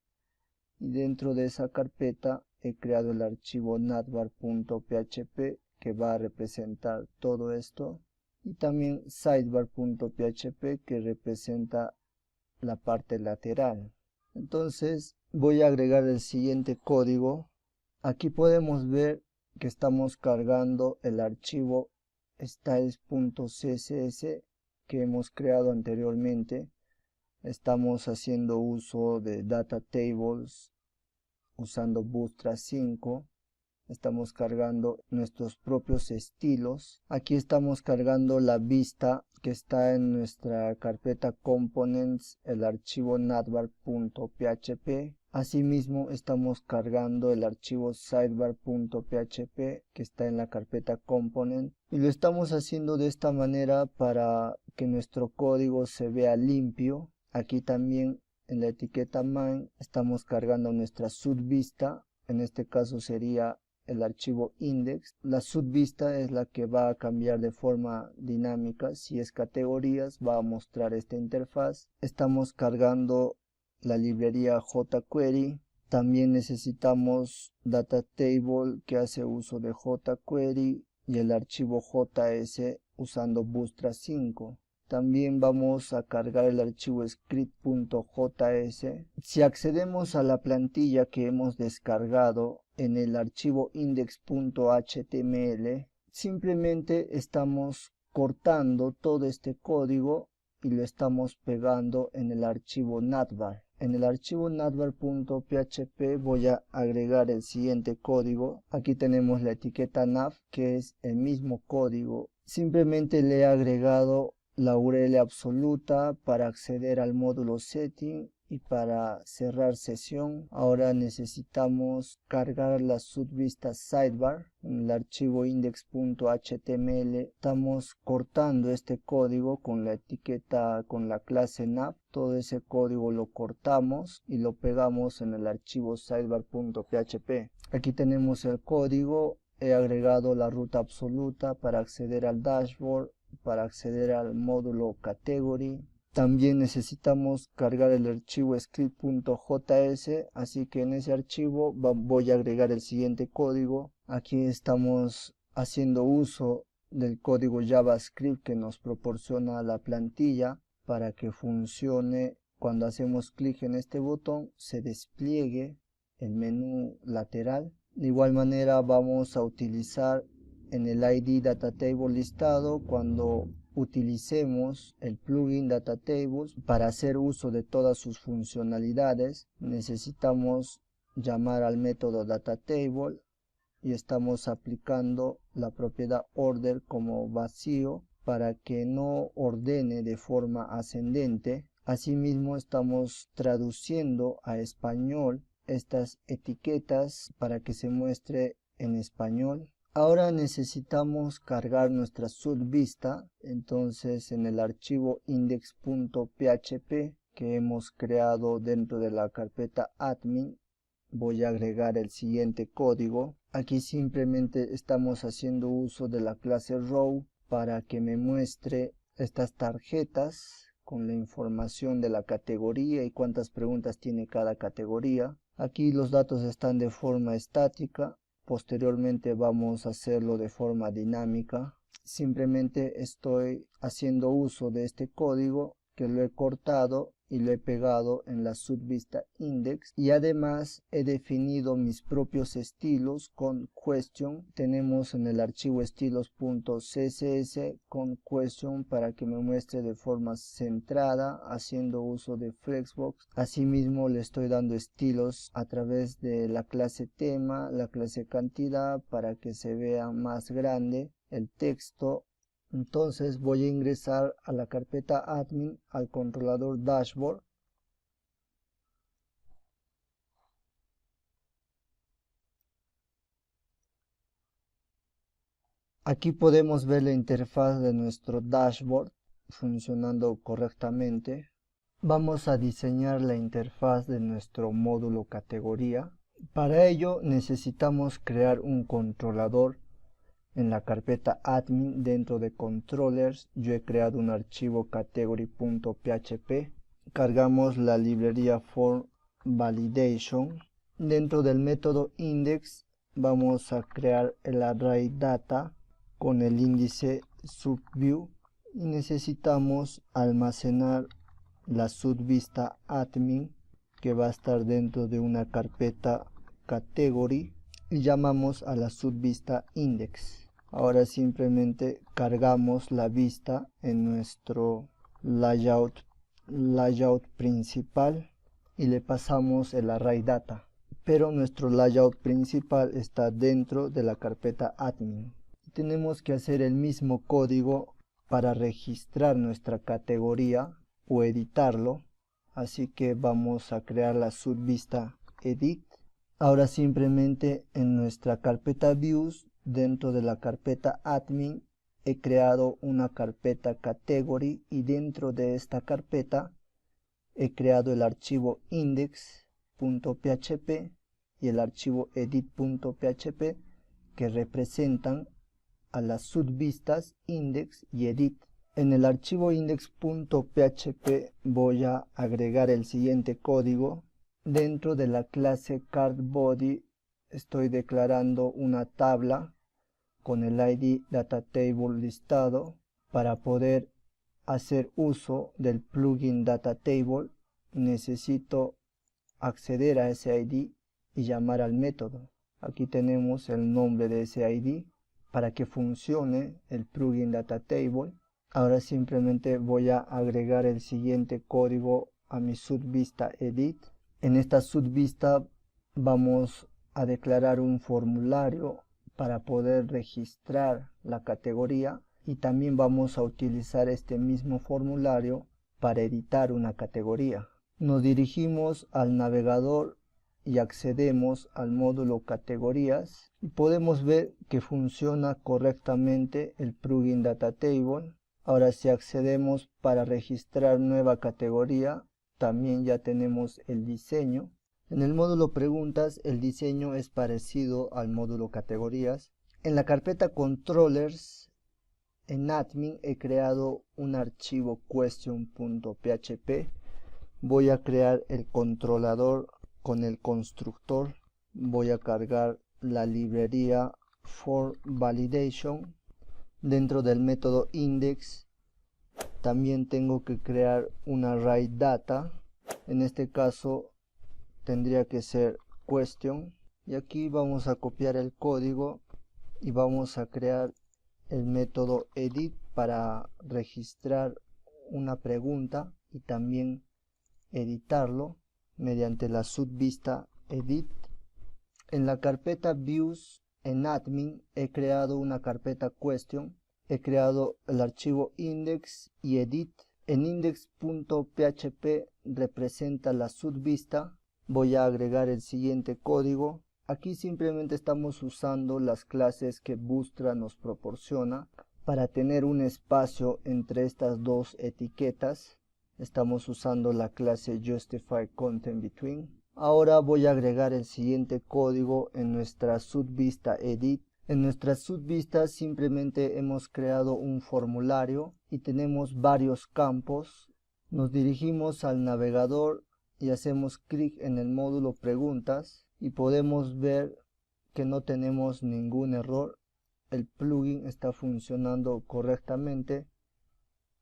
y dentro de esa carpeta he creado el archivo navbar.php que va a representar todo esto, y también sidebar.php que representa la parte lateral. Entonces voy a agregar el siguiente código. Aquí podemos ver que estamos cargando el archivo styles.css que hemos creado anteriormente. Estamos haciendo uso de data tables usando Bootstrap 5. Estamos cargando nuestros propios estilos. Aquí estamos cargando la vista que está en nuestra carpeta components, el archivo navbar.php. Asimismo estamos cargando el archivo sidebar.php que está en la carpeta component, y lo estamos haciendo de esta manera para que nuestro código se vea limpio. Aquí también en la etiqueta main estamos cargando nuestra subvista, en este caso sería el archivo index. La subvista es la que va a cambiar de forma dinámica. Si es categorías va a mostrar esta interfaz. Estamos cargando la librería jQuery. También necesitamos data table que hace uso de jQuery y el archivo JS usando Bootstrap 5. También vamos a cargar el archivo script.js. Si accedemos a la plantilla que hemos descargado en el archivo index.html, simplemente estamos cortando todo este código y lo estamos pegando en el archivo navbar. En el archivo navbar.php voy a agregar el siguiente código. Aquí tenemos la etiqueta nav, que es el mismo código. Simplemente le he agregado la URL absoluta para acceder al módulo setting Y para cerrar sesión, ahora necesitamos cargar la subvista sidebar en el archivo index.html. Estamos cortando este código con la etiqueta, con la clase nav. Todo ese código lo cortamos y lo pegamos en el archivo sidebar.php. Aquí tenemos el código. He agregado la ruta absoluta para acceder al dashboard, para acceder al módulo category. También necesitamos cargar el archivo script.js, así que en ese archivo voy a agregar el siguiente código. Aquí estamos haciendo uso del código JavaScript que nos proporciona la plantilla para que funcione. Cuando hacemos clic en este botón se despliegue el menú lateral. De igual manera vamos a utilizar en el ID Data Table listado cuando utilicemos el plugin Data Tables. Para hacer uso de todas sus funcionalidades necesitamos llamar al método Data Table y estamos aplicando la propiedad order como vacío para que no ordene de forma ascendente. Asimismo estamos traduciendo a español estas etiquetas para que se muestre en español. Ahora necesitamos cargar nuestra subvista, entonces en el archivo index.php que hemos creado dentro de la carpeta admin voy a agregar el siguiente código. Aquí simplemente estamos haciendo uso de la clase row para que me muestre estas tarjetas con la información de la categoría y cuántas preguntas tiene cada categoría. Aquí los datos están de forma estática. Posteriormente vamos a hacerlo de forma dinámica. Simplemente estoy haciendo uso de este código que lo he cortado y lo he pegado en la subvista index, y además he definido mis propios estilos con question. Tenemos en el archivo estilos.css con question para que me muestre de forma centrada haciendo uso de flexbox. Asimismo le estoy dando estilos a través de la clase tema, la clase cantidad para que se vea más grande el texto. Entonces voy a ingresar a la carpeta admin, al controlador dashboard. Aquí podemos ver la interfaz de nuestro dashboard funcionando correctamente. Vamos a diseñar la interfaz de nuestro módulo categoría. Para ello necesitamos crear un controlador. En la carpeta admin dentro de controllers yo he creado un archivo category.php. Cargamos la librería form validation. Dentro del método index vamos a crear el array data con el índice subview y necesitamos almacenar la subvista admin que va a estar dentro de una carpeta category y llamamos a la subvista index. Ahora simplemente cargamos la vista en nuestro layout principal y le pasamos el array data. Pero nuestro layout principal está dentro de la carpeta admin. Tenemos que hacer el mismo código para registrar nuestra categoría o editarlo. Así que vamos a crear la subvista edit. Ahora simplemente en nuestra carpeta views, dentro de la carpeta admin, he creado una carpeta category y dentro de esta carpeta he creado el archivo index.php y el archivo edit.php que representan a las subvistas index y edit. En el archivo index.php voy a agregar el siguiente código. Dentro de la clase cardBody estoy declarando una tabla con el ID Data Table listado. Para poder hacer uso del plugin Data Table necesito acceder a ese ID y llamar al método. Aquí tenemos el nombre de ese ID para que funcione el plugin Data Table. Ahora simplemente voy a agregar el siguiente código a mi subvista edit. En esta subvista vamos a declarar un formulario para poder registrar la categoría y también vamos a utilizar este mismo formulario para editar una categoría. Nos dirigimos al navegador y accedemos al módulo categorías y podemos ver que funciona correctamente el plugin Data Table. Ahora si accedemos para registrar nueva categoría, también ya tenemos el diseño. En el módulo preguntas el diseño es parecido al módulo categorías. En la carpeta controllers en admin he creado un archivo question.php. Voy a crear el controlador con el constructor. Voy a cargar la librería for validation. Dentro del método index también tengo que crear un array data. En este caso tendría que ser question. Y aquí vamos a copiar el código y vamos a crear el método edit para registrar una pregunta y también editarlo mediante la subvista edit. En la carpeta views en admin he creado una carpeta question, he creado el archivo index y edit. En index.php representa la subvista. Voy a agregar el siguiente código. Aquí simplemente estamos usando las clases que Bootstrap nos proporciona para tener un espacio entre estas dos etiquetas. Estamos usando la clase JustifyContentBetween. Ahora voy a agregar el siguiente código en nuestra subvista edit. En nuestra subvista simplemente hemos creado un formulario y tenemos varios campos. Nos dirigimos al navegador y hacemos clic en el módulo preguntas y podemos ver que no tenemos ningún error. El plugin está funcionando correctamente.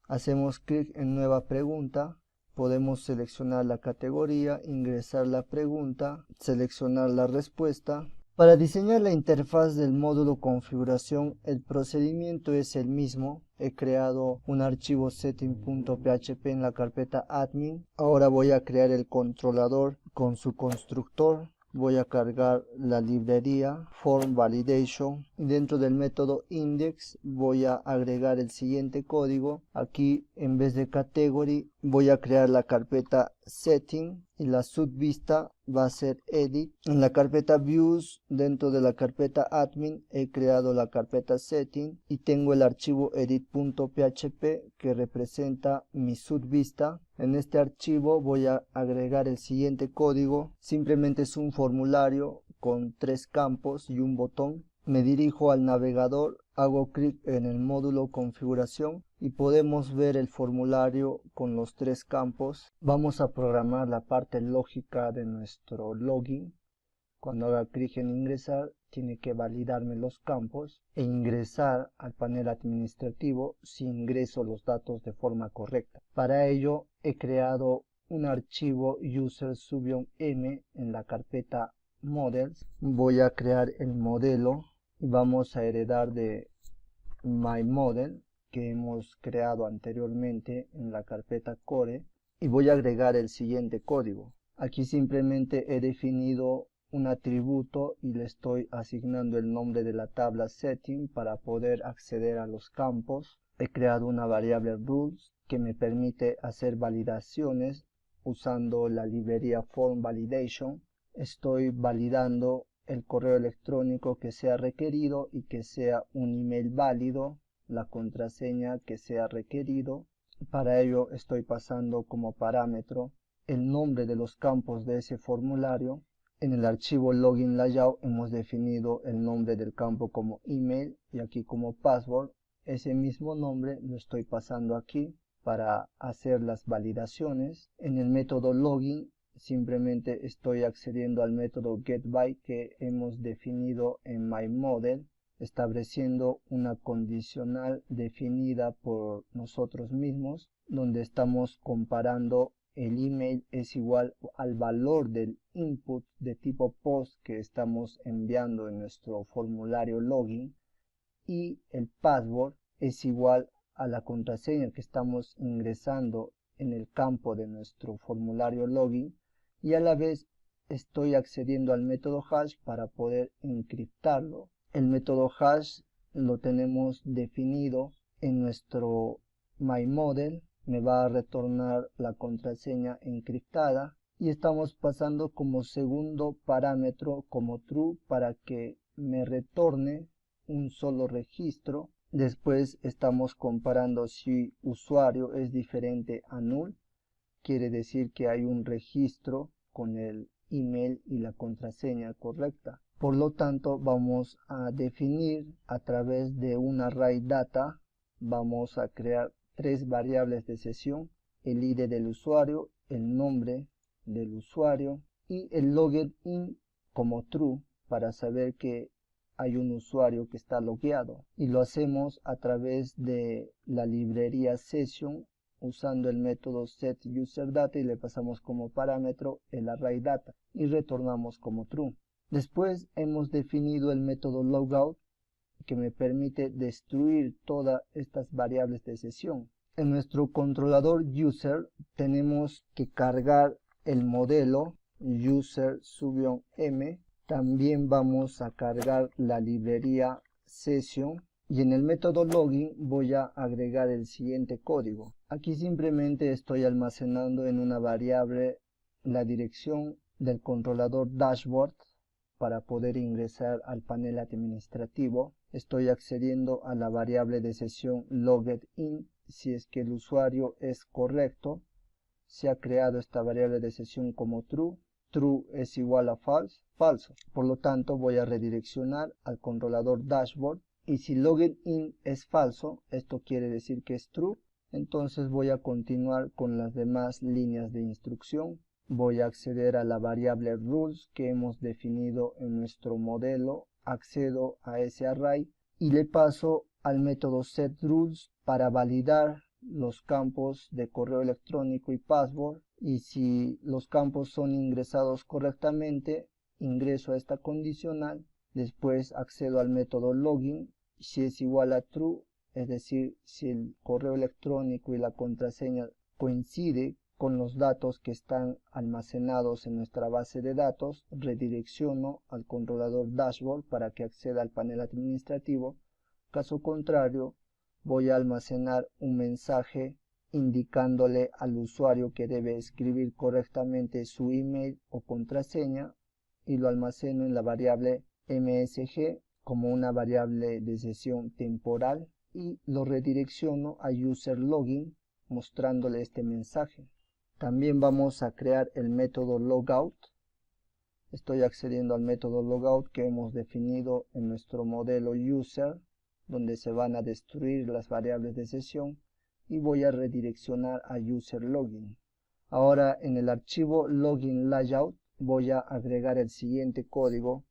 Hacemos clic en nueva pregunta, podemos seleccionar la categoría, ingresar la pregunta, seleccionar la respuesta. Para diseñar la interfaz del módulo configuración, el procedimiento es el mismo. He creado un archivo setting.php en la carpeta admin. Ahora voy a crear el controlador con su constructor. Voy a cargar la librería form validation y dentro del método index voy a agregar el siguiente código. Aquí en vez de category voy a crear la carpeta setting y la subvista va a ser edit. En la carpeta views dentro de la carpeta admin he creado la carpeta setting y tengo el archivo edit.php que representa mi subvista. En este archivo voy a agregar el siguiente código. Simplemente es un formulario con 3 campos y un botón. Me dirijo al navegador, hago clic en el módulo configuración y podemos ver el formulario con los 3 campos. Vamos a programar la parte lógica de nuestro login. Cuando haga clic en ingresar, tiene que validarme los campos e ingresar al panel administrativo si ingreso los datos de forma correcta. Para ello he creado un archivo user-m en la carpeta models. Voy a crear el modelo y vamos a heredar de myModel que hemos creado anteriormente en la carpeta core y voy a agregar el siguiente código. Aquí simplemente he definido un atributo y le estoy asignando el nombre de la tabla setting para poder acceder a los campos. He creado una variable rules que me permite hacer validaciones usando la librería form validation. Estoy validando el correo electrónico que sea requerido y que sea un email válido, la contraseña que sea requerido. Para ello estoy pasando como parámetro el nombre de los campos de ese formulario. En el archivo login layout hemos definido el nombre del campo como email y aquí como password. Ese mismo nombre lo estoy pasando aquí para hacer las validaciones. En el método login simplemente estoy accediendo al método getBy que hemos definido en myModel, estableciendo una condicional definida por nosotros mismos, donde estamos comparando el email es igual al valor del input de tipo post que estamos enviando en nuestro formulario login y el password es igual a la contraseña que estamos ingresando en el campo de nuestro formulario login y a la vez estoy accediendo al método hash para poder encriptarlo. El método hash lo tenemos definido en nuestro myModel. me va a retornar la contraseña encriptada y estamos pasando como segundo parámetro como true para que me retorne un solo registro. Después estamos comparando si usuario es diferente a null, quiere decir que hay un registro con el email y la contraseña correcta. Por lo tanto, vamos a definir a través de un array data, vamos a crear tres variables de sesión: el ID del usuario, el nombre del usuario y el login como true para saber que hay un usuario que está logueado, y lo hacemos a través de la librería session usando el método setUserData y le pasamos como parámetro el array data y retornamos como true. Después hemos definido el método logout que me permite destruir todas estas variables de sesión. En nuestro controlador user tenemos que cargar el modelo user_m. También vamos a cargar la librería session y en el método login voy a agregar el siguiente código. Aquí simplemente estoy almacenando en una variable la dirección del controlador dashboard para poder ingresar al panel administrativo. Estoy accediendo a la variable de sesión loggedIn. Si es que el usuario es correcto, se ha creado esta variable de sesión como true. True es igual a false, falso. Por lo tanto, voy a redireccionar al controlador dashboard. Y si loggedIn es falso, esto quiere decir que es true. Entonces voy a continuar con las demás líneas de instrucción. Voy a acceder a la variable rules que hemos definido en nuestro modelo. Accedo a ese array y le paso al método setRules para validar los campos de correo electrónico y password, y si los campos son ingresados correctamente, ingreso a esta condicional. Después accedo al método login. Si es igual a true, es decir, si el correo electrónico y la contraseña coincide con los datos que están almacenados en nuestra base de datos, redirecciono al controlador dashboard para que acceda al panel administrativo. Caso contrario, voy a almacenar un mensaje indicándole al usuario que debe escribir correctamente su email o contraseña y lo almaceno en la variable msg como una variable de sesión temporal y lo redirecciono a user login mostrándole este mensaje. También vamos a crear el método logout. Estoy accediendo al método logout que hemos definido en nuestro modelo user, donde se van a destruir las variables de sesión, y voy a redireccionar a user login. Ahora en el archivo login layout voy a agregar el siguiente código.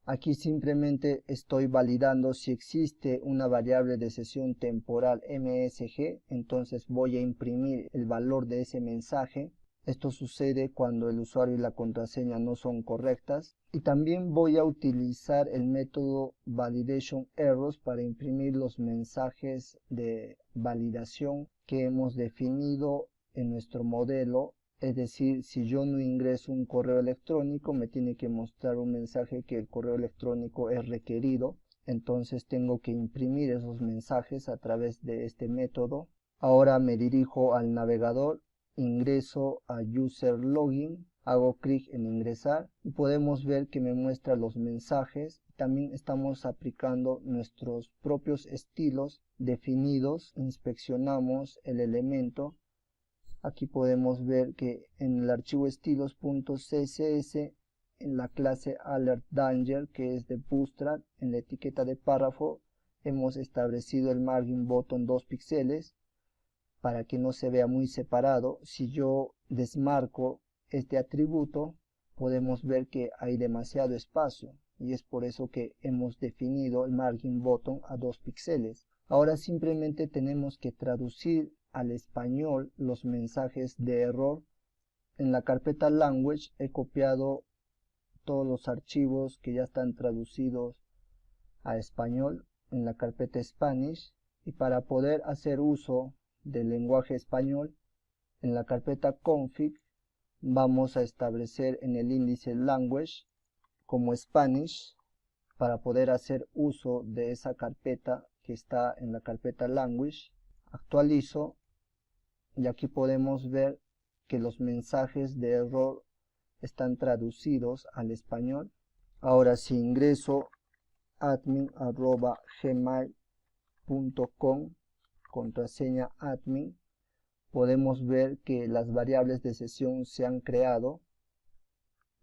Aquí simplemente estoy validando si existe una variable de sesión temporal msg, entonces voy a imprimir el valor de ese mensaje. Esto sucede cuando el usuario y la contraseña no son correctas. Y también voy a utilizar el método validationErrors para imprimir los mensajes de validación que hemos definido en nuestro modelo. Es decir, si yo no ingreso un correo electrónico, me tiene que mostrar un mensaje que el correo electrónico es requerido. Entonces tengo que imprimir esos mensajes a través de este método. Ahora me dirijo al navegador, ingreso a user login, hago clic en ingresar y podemos ver que me muestra los mensajes. También estamos aplicando nuestros propios estilos definidos. Inspeccionamos el elemento. Aquí podemos ver que en el archivo estilos.css, en la clase alertDanger, que es de Bootstrap, en la etiqueta de párrafo, hemos establecido el margin bottom 2 píxeles para que no se vea muy separado. Si yo desmarco este atributo, podemos ver que hay demasiado espacio y es por eso que hemos definido el margin bottom a 2 píxeles. Ahora simplemente tenemos que traducir al español los mensajes de error. En la carpeta language he copiado todos los archivos que ya están traducidos a español en la carpeta Spanish, y para poder hacer uso del lenguaje español, en la carpeta config vamos a establecer en el índice language como Spanish para poder hacer uso de esa carpeta que está en la carpeta language. Actualizo y aquí podemos ver que los mensajes de error están traducidos al español. Ahora si ingreso admin@gmail.com, contraseña admin, podemos ver que las variables de sesión se han creado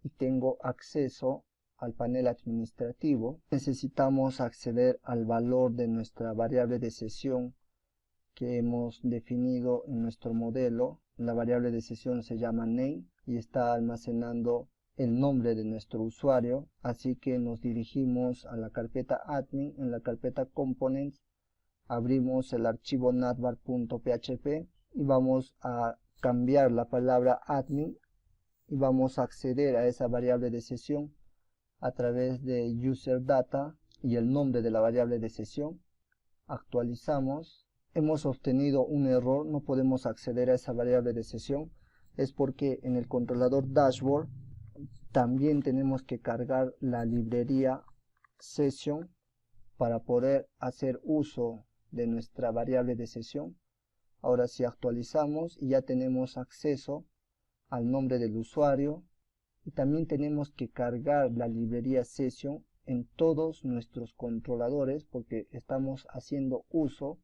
y tengo acceso al panel administrativo. Necesitamos acceder al valor de nuestra variable de sesión que hemos definido en nuestro modelo. La variable de sesión se llama name y está almacenando el nombre de nuestro usuario, así que nos dirigimos a la carpeta admin. En la carpeta components abrimos el archivo navbar.php y vamos a cambiar la palabra admin y vamos a acceder a esa variable de sesión a través de user data y el nombre de la variable de sesión. Actualizamos. Hemos obtenido un error, no podemos acceder a esa variable de sesión. Es porque en el controlador dashboard también tenemos que cargar la librería session para poder hacer uso de nuestra variable de sesión. Ahora si actualizamos, ya tenemos acceso al nombre del usuario y también tenemos que cargar la librería session en todos nuestros controladores porque estamos haciendo uso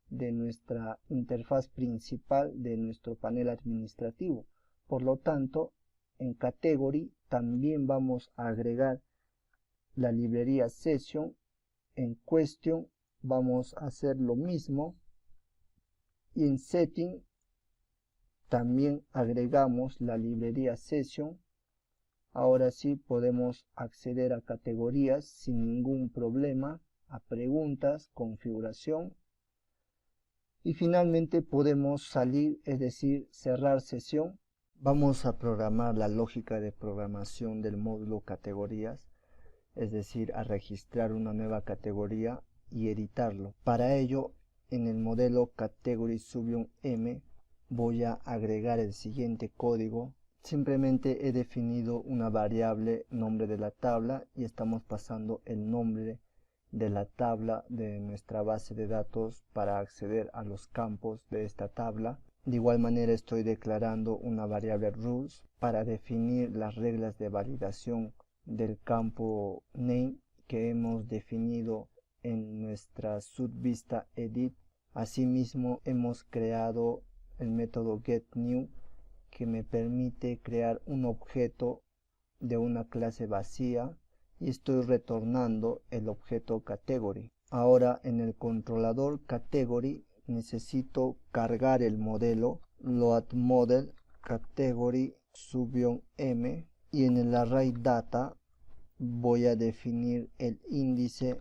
de nuestra interfaz principal de nuestro panel administrativo. Por lo tanto, en category también vamos a agregar la librería session. En question vamos a hacer lo mismo y en setting también agregamos la librería session. Ahora sí podemos acceder a categorías sin ningún problema, a preguntas, configuración y finalmente podemos salir, es decir, cerrar sesión. Vamos a programar la lógica de programación del módulo categorías, es decir, a registrar una nueva categoría y editarlo. Para ello, en el modelo category -m voy a agregar el siguiente código. Simplemente he definido una variable nombre de la tabla y estamos pasando el nombre de la tabla de nuestra base de datos para acceder a los campos de esta tabla. De igual manera estoy declarando una variable rules para definir las reglas de validación del campo name que hemos definido en nuestra subvista edit. Asimismo hemos creado el método getNew que me permite crear un objeto de una clase vacía y estoy retornando el objeto category. Ahora en el controlador category necesito cargar el modelo loadModel category -m y en el array data voy a definir el índice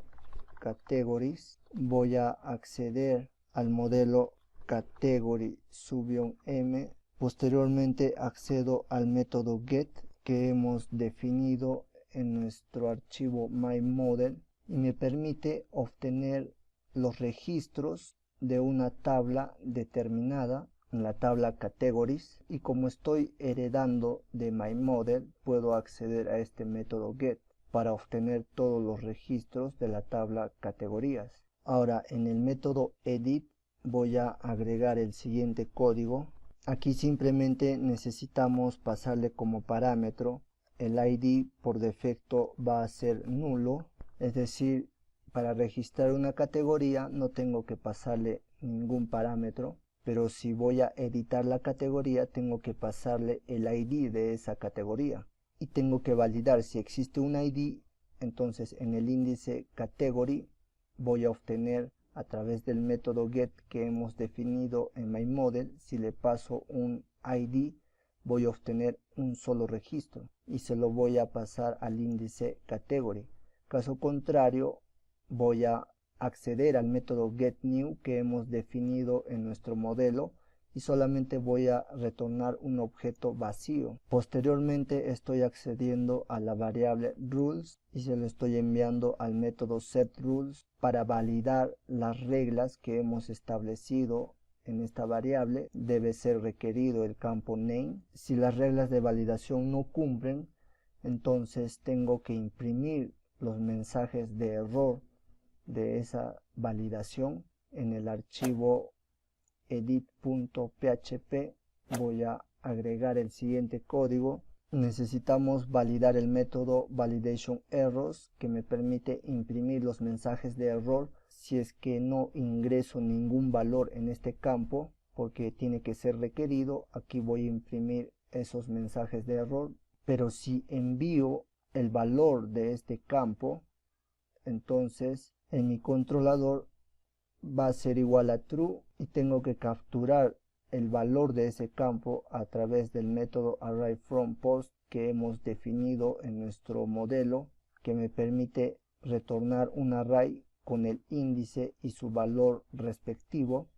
categories. Voy a acceder al modelo category -m. Posteriormente accedo al método get que hemos definido en nuestro archivo myModel y me permite obtener los registros de una tabla determinada, en la tabla categories, y como estoy heredando de myModel puedo acceder a este método get para obtener todos los registros de la tabla categorías. Ahora en el método edit voy a agregar el siguiente código. Aquí simplemente necesitamos pasarle como parámetro el ID. Por defecto va a ser nulo, es decir, para registrar una categoría no tengo que pasarle ningún parámetro, pero si voy a editar la categoría tengo que pasarle el ID de esa categoría y tengo que validar si existe un ID. Entonces en el índice category voy a obtener a través del método get que hemos definido en myModel, si le paso un ID voy a obtener un solo registro y se lo voy a pasar al índice category. Caso contrario voy a acceder al método getNew que hemos definido en nuestro modelo y solamente voy a retornar un objeto vacío. Posteriormente estoy accediendo a la variable rules y se lo estoy enviando al método setRules para validar las reglas que hemos establecido en esta variable. Debe ser requerido el campo name. Si las reglas de validación no cumplen, entonces tengo que imprimir los mensajes de error de esa validación en el archivo edit.php voy a agregar el siguiente código. Necesitamos validar el método validationErrors, que me permite imprimir los mensajes de error si es que no ingreso ningún valor en este campo, porque tiene que ser requerido. Aquí voy a imprimir esos mensajes de error, pero si envío el valor de este campo, entonces en mi controlador va a ser igual a true y tengo que capturar el valor de ese campo a través del método arrayFromPost que hemos definido en nuestro modelo, que me permite retornar un array con el índice y su valor respectivo.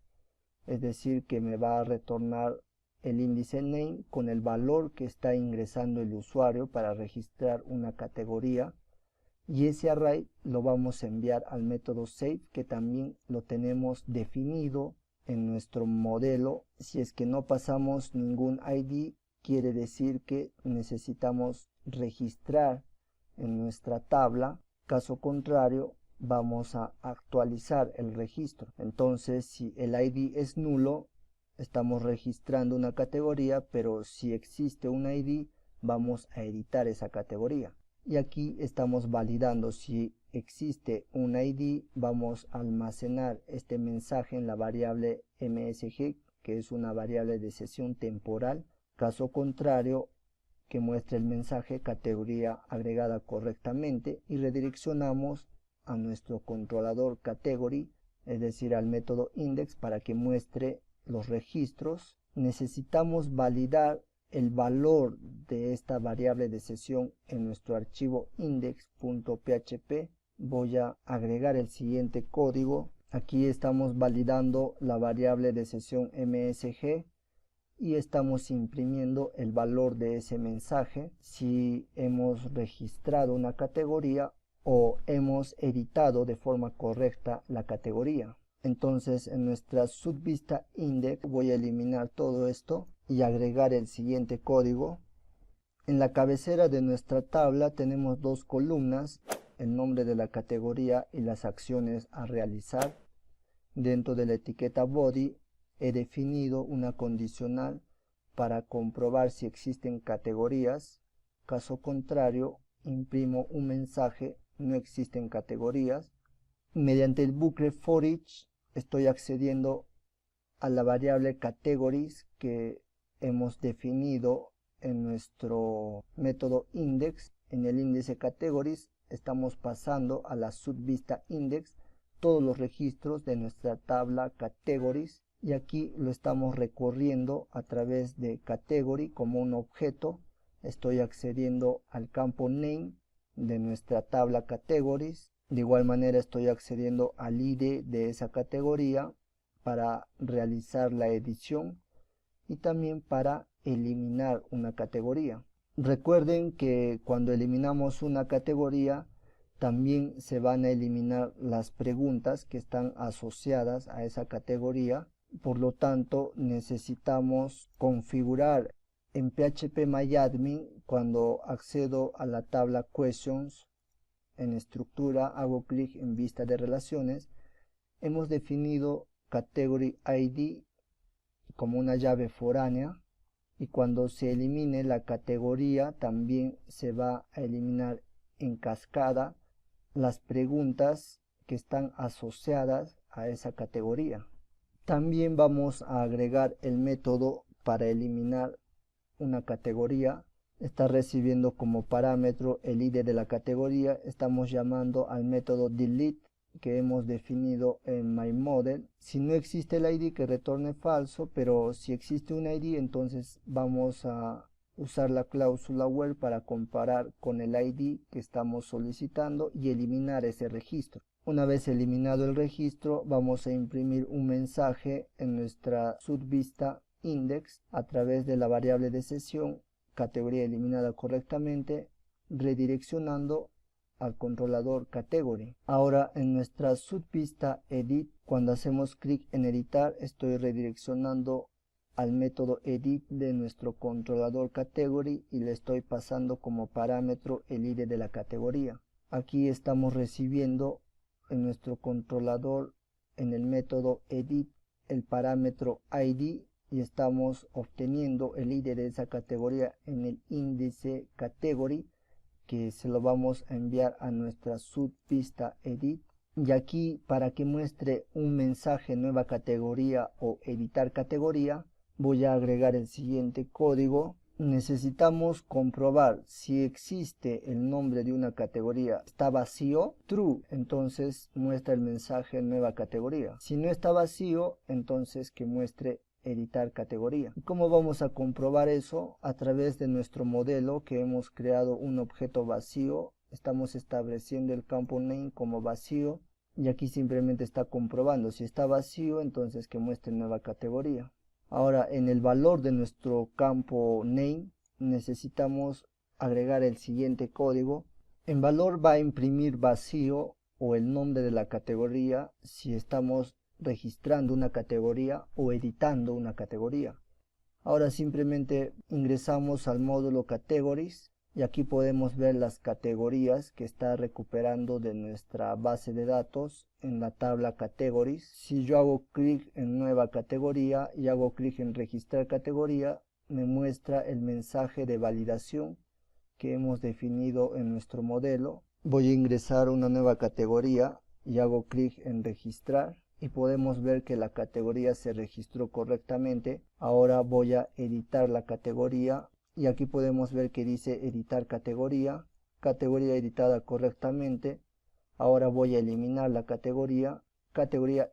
Es decir, que me va a retornar el índice name con el valor que está ingresando el usuario para registrar una categoría, y ese array lo vamos a enviar al método save, que también lo tenemos definido en nuestro modelo. Si es que no pasamos ningún ID, quiere decir que necesitamos registrar en nuestra tabla. Caso contrario, vamos a actualizar el registro. Entonces, si el ID es nulo, estamos registrando una categoría, pero si existe un ID, vamos a editar esa categoría. Y aquí estamos validando si existe un ID. Vamos a almacenar este mensaje en la variable msg, que es una variable de sesión temporal. Caso contrario, que muestre el mensaje categoría agregada correctamente, y redireccionamos a nuestro controlador category, es decir, al método index, para que muestre los registros. Necesitamos validar el valor de esta variable de sesión en nuestro archivo index.php. Voy a agregar el siguiente código. Aquí estamos validando la variable de sesión msg y estamos imprimiendo el valor de ese mensaje si hemos registrado una categoría o hemos editado de forma correcta la categoría. Entonces, en nuestra subvista index voy a eliminar todo esto y agregar el siguiente código. En la cabecera de nuestra tabla tenemos dos columnas: el nombre de la categoría y las acciones a realizar. Dentro de la etiqueta body he definido una condicional para comprobar si existen categorías. Caso contrario, imprimo un mensaje: no existen categorías. Mediante el bucle forEach estoy accediendo a la variable categories que hemos definido en nuestro método index. En el índice categories estamos pasando a la subvista index todos los registros de nuestra tabla categories, y aquí lo estamos recorriendo a través de category como un objeto. Estoy accediendo al campo name de nuestra tabla categories. De igual manera estoy accediendo al ID de esa categoría para realizar la edición y también para eliminar una categoría. Recuerden que cuando eliminamos una categoría, también se van a eliminar las preguntas que están asociadas a esa categoría. Por lo tanto, necesitamos configurar en phpMyAdmin, cuando accedo a la tabla questions, en estructura hago clic en vista de relaciones. Hemos definido category ID como una llave foránea, y cuando se elimine la categoría también se va a eliminar en cascada las preguntas que están asociadas a esa categoría. También vamos a agregar el método para eliminar una categoría. Está recibiendo como parámetro el ID de la categoría. Estamos llamando al método delete que hemos definido en myModel. Si no existe el ID, que retorne falso, pero si existe un ID, entonces vamos a usar la cláusula where para comparar con el ID que estamos solicitando y eliminar ese registro. Una vez eliminado el registro, vamos a imprimir un mensaje en nuestra subvista index a través de la variable de sesión categoría eliminada correctamente, redireccionando al controlador category. Ahora en nuestra subvista edit, cuando hacemos clic en editar, estoy redireccionando al método edit de nuestro controlador category y le estoy pasando como parámetro el ID de la categoría. Aquí estamos recibiendo en nuestro controlador, en el método edit, el parámetro ID y estamos obteniendo el ID de esa categoría en el índice category, que se lo vamos a enviar a nuestra subvista edit. Y aquí, para que muestre un mensaje nueva categoría o editar categoría, voy a agregar el siguiente código. Necesitamos comprobar si existe el nombre de una categoría, está vacío, true, entonces muestra el mensaje nueva categoría. Si no está vacío, entonces que muestre editar categoría. ¿Y cómo vamos a comprobar eso? A través de nuestro modelo, que hemos creado un objeto vacío. Estamos estableciendo el campo name como vacío y aquí simplemente está comprobando si está vacío, entonces que muestre nueva categoría. Ahora, en el valor de nuestro campo name necesitamos agregar el siguiente código. En valor va a imprimir vacío o el nombre de la categoría si estamos registrando una categoría o editando una categoría. Ahora simplemente ingresamos al módulo categories y aquí podemos ver las categorías que está recuperando de nuestra base de datos en la tabla categories. Si yo hago clic en nueva categoría y hago clic en registrar categoría, me muestra el mensaje de validación que hemos definido en nuestro modelo. Voy a ingresar una nueva categoría y hago clic en registrar y podemos ver que la categoría se registró correctamente. Ahora voy a editar la categoría y aquí podemos ver que dice editar categoría editada correctamente. Ahora voy a eliminar la categoría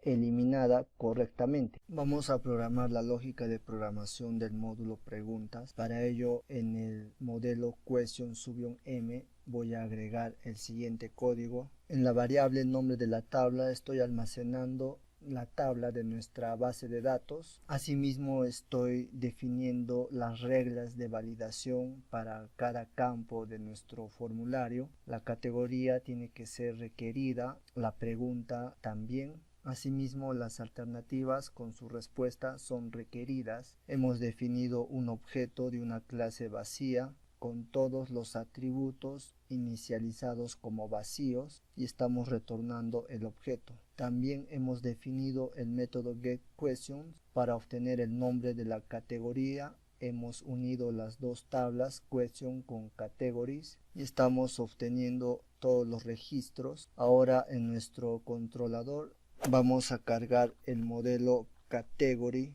eliminada correctamente. Vamos a programar la lógica de programación del módulo preguntas. Para ello, en el modelo question_m voy a agregar el siguiente código. En la variable nombre de la tabla estoy almacenando la tabla de nuestra base de datos. Asimismo, estoy definiendo las reglas de validación para cada campo de nuestro formulario. La categoría tiene que ser requerida, la pregunta también. Asimismo, las alternativas con su respuesta son requeridas. Hemos definido un objeto de una clase vacía con todos los atributos inicializados como vacíos y estamos retornando el objeto. También hemos definido el método getQuestions para obtener el nombre de la categoría. Hemos unido las dos tablas question con categories y estamos obteniendo todos los registros. Ahora en nuestro controlador vamos a cargar el modelo category_m.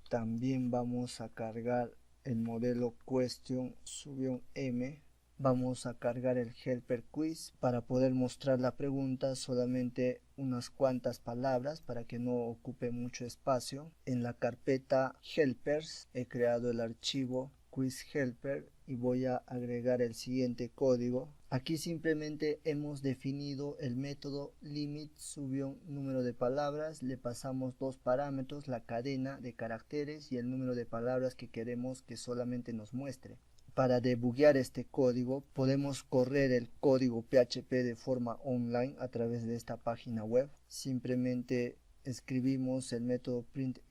También vamos a cargar el modelo question_m. Vamos a cargar el helper quiz para poder mostrar la pregunta, solamente unas cuantas palabras para que no ocupe mucho espacio. En la carpeta helpers he creado el archivo quiz helper y voy a agregar el siguiente código. Aquí simplemente hemos definido el método limit_número de palabras. Le pasamos dos parámetros, la cadena de caracteres y el número de palabras que queremos que solamente nos muestre. Para debuguear este código podemos correr el código PHP de forma online a través de esta página web. Simplemente escribimos el método printr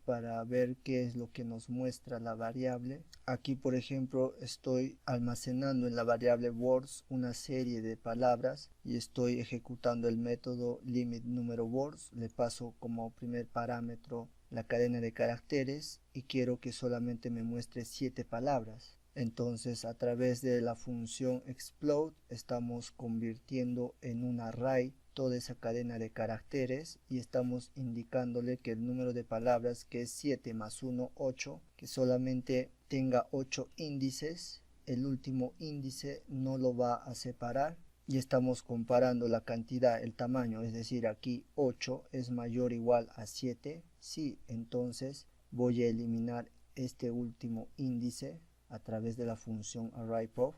para ver qué es lo que nos muestra la variable. Aquí, por ejemplo, estoy almacenando en la variable words una serie de palabras y estoy ejecutando el método limit_words. Le paso como primer parámetro la cadena de caracteres y quiero que solamente me muestre 7 palabras. Entonces, a través de la función explode estamos convirtiendo en un array toda esa cadena de caracteres y estamos indicándole que el número de palabras, que es 7 más 1, 8, que solamente tenga 8 índices. El último índice no lo va a separar y estamos comparando la cantidad, el tamaño, es decir, aquí 8 es mayor o igual a 7. Sí, entonces voy a eliminar este último índice a través de la función arrayPof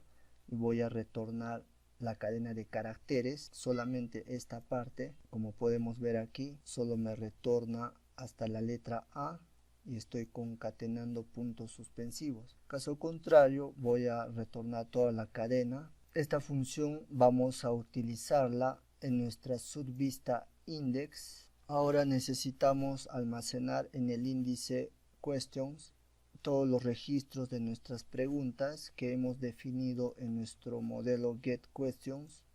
y voy a retornar la cadena de caracteres. Solamente esta parte, como podemos ver aquí, solo me retorna hasta la letra A y estoy concatenando puntos suspensivos. Caso contrario, voy a retornar toda la cadena. Esta función vamos a utilizarla en nuestra subvista index. Ahora necesitamos almacenar en el índice questions todos los registros de nuestras preguntas que hemos definido en nuestro modelo getQuestions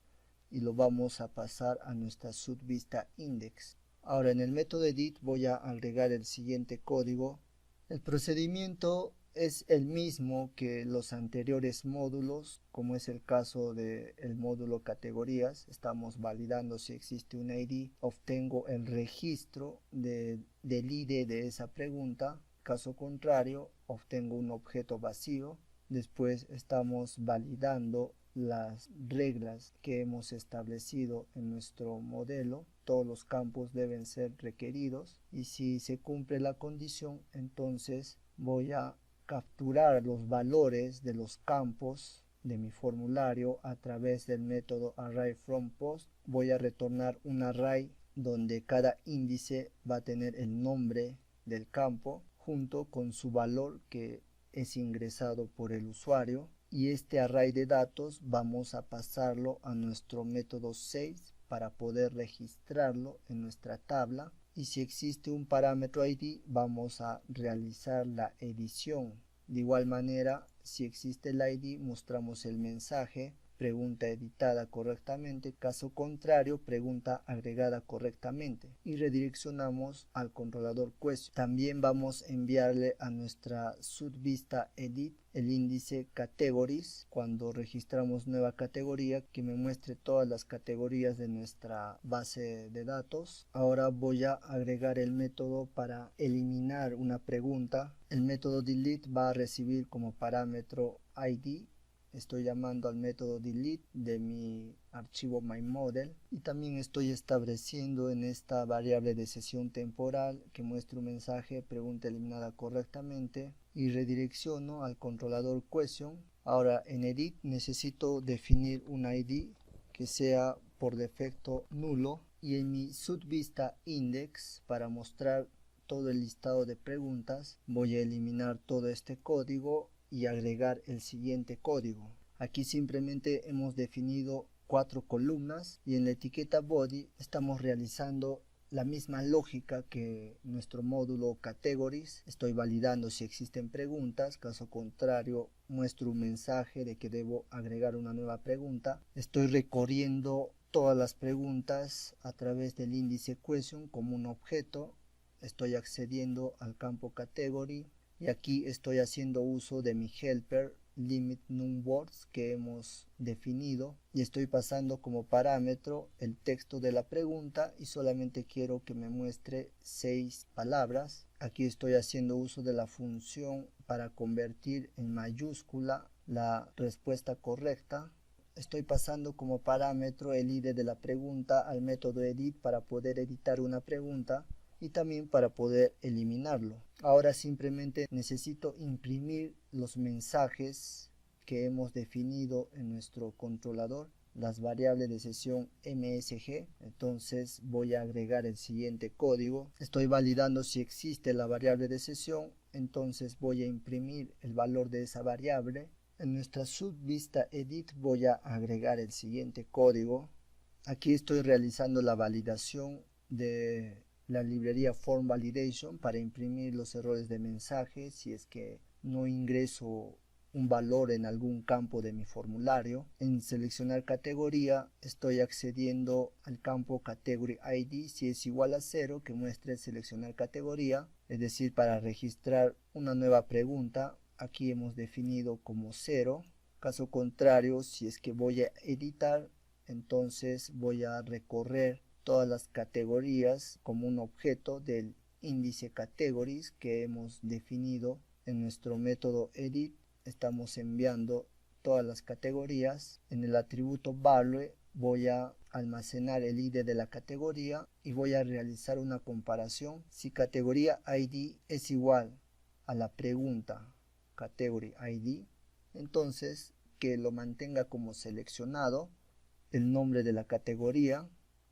y lo vamos a pasar a nuestra subvista index. Ahora en el método edit voy a agregar el siguiente código. El procedimiento es el mismo que los anteriores módulos, como es el caso del módulo categorías. Estamos validando si existe un ID, obtengo el registro del ID de esa pregunta. Caso contrario, obtengo un objeto vacío. Después estamos validando las reglas que hemos establecido en nuestro modelo. Todos los campos deben ser requeridos y si se cumple la condición, entonces voy a capturar los valores de los campos de mi formulario a través del método ArrayFromPost. Voy a retornar un array donde cada índice va a tener el nombre del campo junto con su valor que es ingresado por el usuario, y este array de datos vamos a pasarlo a nuestro método save para poder registrarlo en nuestra tabla, y si existe un parámetro ID vamos a realizar la edición. De igual manera, si existe el ID mostramos el mensaje pregunta editada correctamente, caso contrario pregunta agregada correctamente, y redireccionamos al controlador question. También vamos a enviarle a nuestra subvista edit el índice categories cuando registramos nueva categoría, que me muestre todas las categorías de nuestra base de datos. Ahora voy a agregar el método para eliminar una pregunta. El método delete va a recibir como parámetro ID. Estoy llamando al método delete de mi archivo myModel, y también estoy estableciendo en esta variable de sesión temporal que muestre un mensaje pregunta eliminada correctamente, y redirecciono al controlador question. Ahora en edit necesito definir un ID que sea por defecto nulo, y en mi subvista index, para mostrar todo el listado de preguntas, voy a eliminar todo este código y agregar el siguiente código. Aquí simplemente hemos definido 4 columnas, y en la etiqueta body estamos realizando la misma lógica que nuestro módulo categories. Estoy validando si existen preguntas, caso contrario muestro un mensaje de que debo agregar una nueva pregunta. Estoy recorriendo todas las preguntas a través del índice question como un objeto. Estoy accediendo al campo category, y aquí estoy haciendo uso de mi helper limit numWords que hemos definido, y estoy pasando como parámetro el texto de la pregunta, y solamente quiero que me muestre 6 palabras. Aquí estoy haciendo uso de la función para convertir en mayúscula la respuesta correcta. Estoy pasando como parámetro el ID de la pregunta al método edit para poder editar una pregunta y también para poder eliminarlo. Ahora simplemente necesito imprimir los mensajes que hemos definido en nuestro controlador, las variables de sesión MSG. Entonces voy a agregar el siguiente código. Estoy validando si existe la variable de sesión, entonces voy a imprimir el valor de esa variable. En nuestra subvista edit voy a agregar el siguiente código. Aquí estoy realizando la validación de la librería Form Validation para imprimir los errores de mensaje si es que no ingreso un valor en algún campo de mi formulario. En seleccionar categoría estoy accediendo al campo Category ID si es igual a 0, que muestre seleccionar categoría, es decir, para registrar una nueva pregunta aquí hemos definido como 0. Caso contrario, si es que voy a editar, entonces voy a recorrer todas las categorías como un objeto del índice categories que hemos definido en nuestro método edit. Estamos enviando todas las categorías. En el atributo value voy a almacenar el ID de la categoría y voy a realizar una comparación. Si categoría ID es igual a la pregunta category ID, entonces que lo mantenga como seleccionado. El nombre de la categoría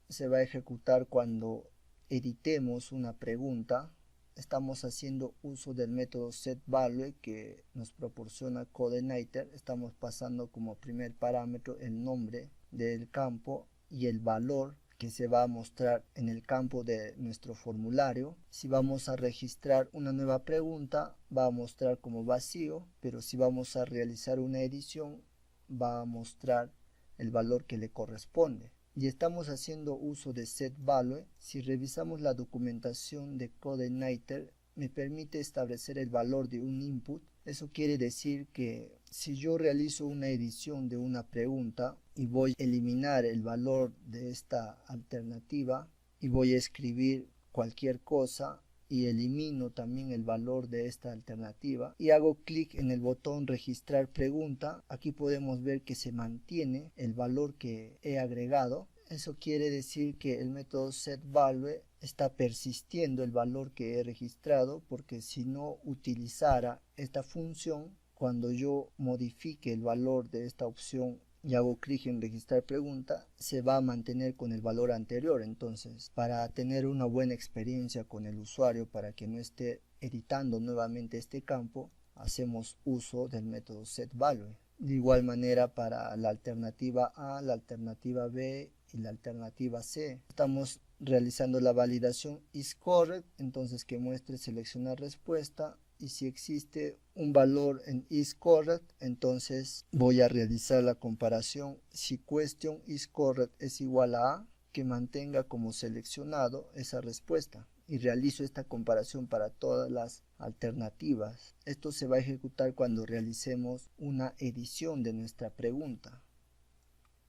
se va a ejecutar cuando editemos una pregunta. Estamos haciendo uso del método setValue que nos proporciona Codenator. Estamos pasando como primer parámetro el nombre del campo y el valor que se va a mostrar en el campo de nuestro formulario. Si vamos a registrar una nueva pregunta va a mostrar como vacío, pero si vamos a realizar una edición va a mostrar el valor que le corresponde. y estamos haciendo uso de setValue, si revisamos la documentación de CodeIgniter, me permite establecer el valor de un input. Eso quiere decir que si yo realizo una edición de una pregunta y voy a eliminar el valor de esta alternativa y voy a escribir cualquier cosa y elimino también el valor de esta alternativa y hago clic en el botón registrar pregunta, aquí podemos ver que se mantiene el valor que he agregado. Eso quiere decir que el método setValue está persistiendo el valor que he registrado, porque si no utilizara esta función, cuando yo modifique el valor de esta opción y hago clic en registrar pregunta, se va a mantener con el valor anterior. Entonces, para tener una buena experiencia con el usuario, para que no esté editando nuevamente este campo, hacemos uso del método setValue. De igual manera para la alternativa A, la alternativa B y la alternativa C. Estamos realizando la validación isCorrect, entonces que muestre seleccionar respuesta, y si existe un valor en isCorrect, entonces voy a realizar la comparación. Si question isCorrect es igual a que mantenga como seleccionado esa respuesta, y realizo esta comparación para todas las alternativas. Esto se va a ejecutar cuando realicemos una edición de nuestra pregunta.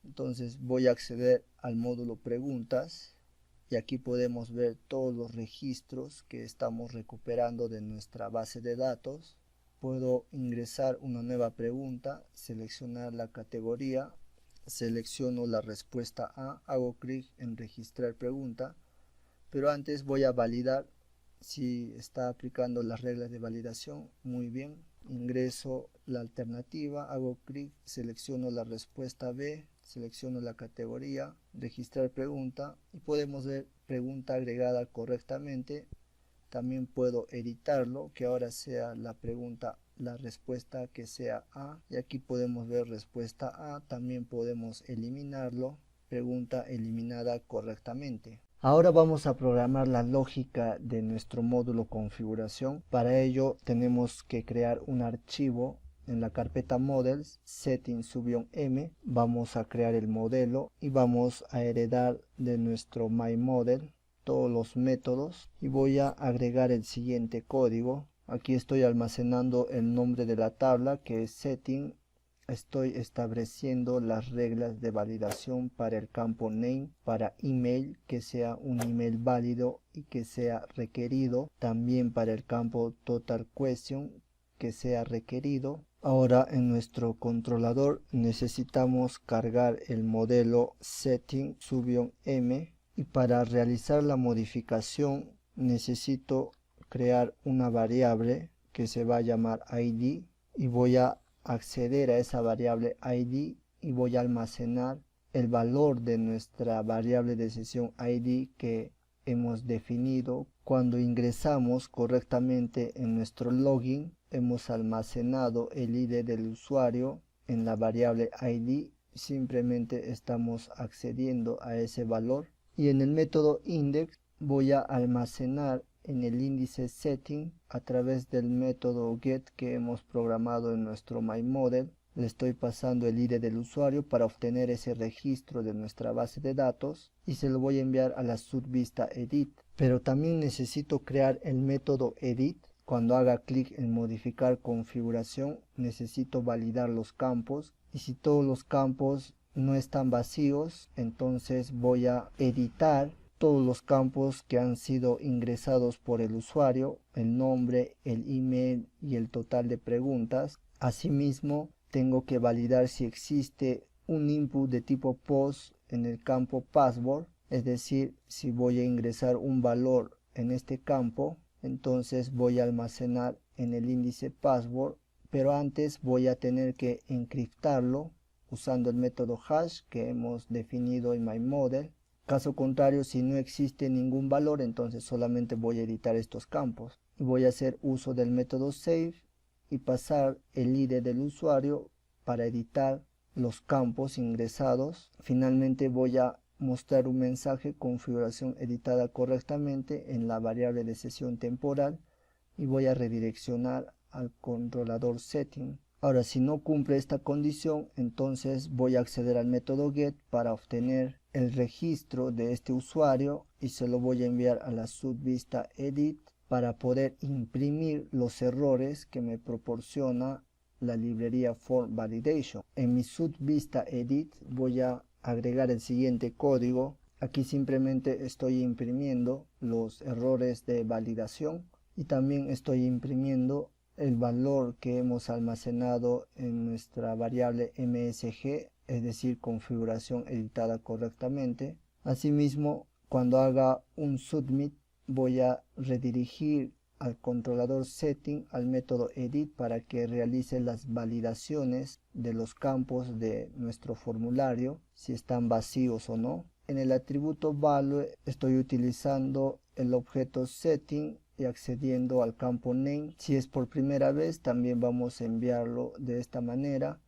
Entonces voy a acceder al módulo preguntas y aquí podemos ver todos los registros que estamos recuperando de nuestra base de datos. Puedo ingresar una nueva pregunta, seleccionar la categoría, selecciono la respuesta A, hago clic en registrar pregunta, pero antes voy a validar si está aplicando las reglas de validación. Muy bien, ingreso la alternativa, hago clic, selecciono la respuesta B, selecciono la categoría, registrar pregunta y podemos ver pregunta agregada correctamente. También puedo editarlo, que ahora sea la pregunta, la respuesta que sea A, y aquí podemos ver respuesta A. También podemos eliminarlo, pregunta eliminada correctamente. Ahora vamos a programar la lógica de nuestro módulo configuración. Para ello tenemos que crear un archivo en la carpeta models, setting_m. Vamos a crear el modelo y vamos a heredar de nuestro myModel todos los métodos, y voy a agregar el siguiente código. Aquí estoy almacenando el nombre de la tabla, que es setting. Estoy estableciendo las reglas de validación para el campo name, para email, que sea un email válido y que sea requerido. También para el campo total question, que sea requerido. Ahora en nuestro controlador necesitamos cargar el modelo setting_m, y para realizar la modificación necesito crear una variable que se va a llamar id, y voy a acceder a esa variable id y voy a almacenar el valor de nuestra variable de sesión id que hemos definido. Cuando ingresamos correctamente en nuestro login, hemos almacenado el id del usuario en la variable id, simplemente estamos accediendo a ese valor. Y en el método index voy a almacenar en el índice setting a través del método get que hemos programado en nuestro myModel. Le estoy pasando el ID del usuario para obtener ese registro de nuestra base de datos y se lo voy a enviar a la subvista edit. Pero también necesito crear el método edit. Cuando haga clic en modificar configuración necesito validar los campos, y si todos los campos no están vacíos, entonces voy a editar todos los campos que han sido ingresados por el usuario, el nombre, el email y el total de preguntas. Asimismo, tengo que validar si existe un input de tipo post en el campo password, es decir, si voy a ingresar un valor en este campo, entonces voy a almacenar en el índice password, pero antes voy a tener que encriptarlo usando el método hash que hemos definido en myModel. Caso contrario, si no existe ningún valor, entonces solamente voy a editar estos campos. Y voy a hacer uso del método save y pasar el ID del usuario para editar los campos ingresados. Finalmente voy a mostrar un mensaje configuración editada correctamente en la variable de sesión temporal y voy a redireccionar al controlador setting. Ahora, si no cumple esta condición, entonces voy a acceder al método get para obtener el registro de este usuario y se lo voy a enviar a la subvista edit para poder imprimir los errores que me proporciona la librería Form Validation. En mi subvista edit voy a agregar el siguiente código. Aquí simplemente estoy imprimiendo los errores de validación y también estoy imprimiendo el valor que hemos almacenado en nuestra variable MSG, es decir, configuración editada correctamente. Asimismo, cuando haga un submit, voy a redirigir al controlador setting al método edit para que realice las validaciones de los campos de nuestro formulario, si están vacíos o no. En el atributo value estoy utilizando el objeto setting y accediendo al campo name. Si es por primera vez, también vamos a enviarlo de esta manera,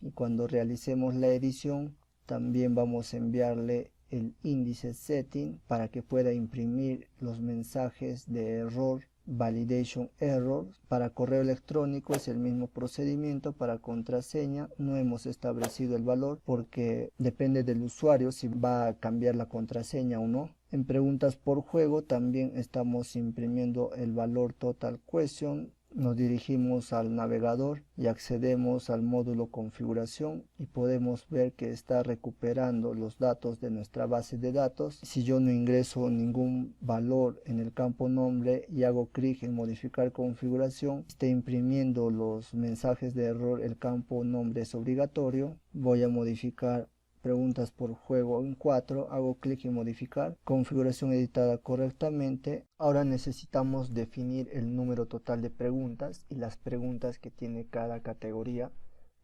y cuando realicemos la edición también vamos a enviarle el índice setting para que pueda imprimir los mensajes de error, validation error. Para correo electrónico es el mismo procedimiento. Para contraseña no hemos establecido el valor porque depende del usuario si va a cambiar la contraseña o no. En preguntas por juego también estamos imprimiendo el valor total question. Nos dirigimos al navegador y accedemos al módulo configuración y podemos ver que está recuperando los datos de nuestra base de datos. Si yo no ingreso ningún valor en el campo nombre y hago clic en modificar configuración, está imprimiendo los mensajes de error. El campo nombre es obligatorio. Voy a modificar preguntas por juego en 4, hago clic en modificar, configuración editada correctamente. Ahora necesitamos definir el número total de preguntas y las preguntas que tiene cada categoría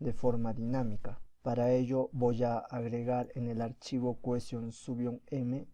de forma dinámica. Para ello voy a agregar en el archivo question_m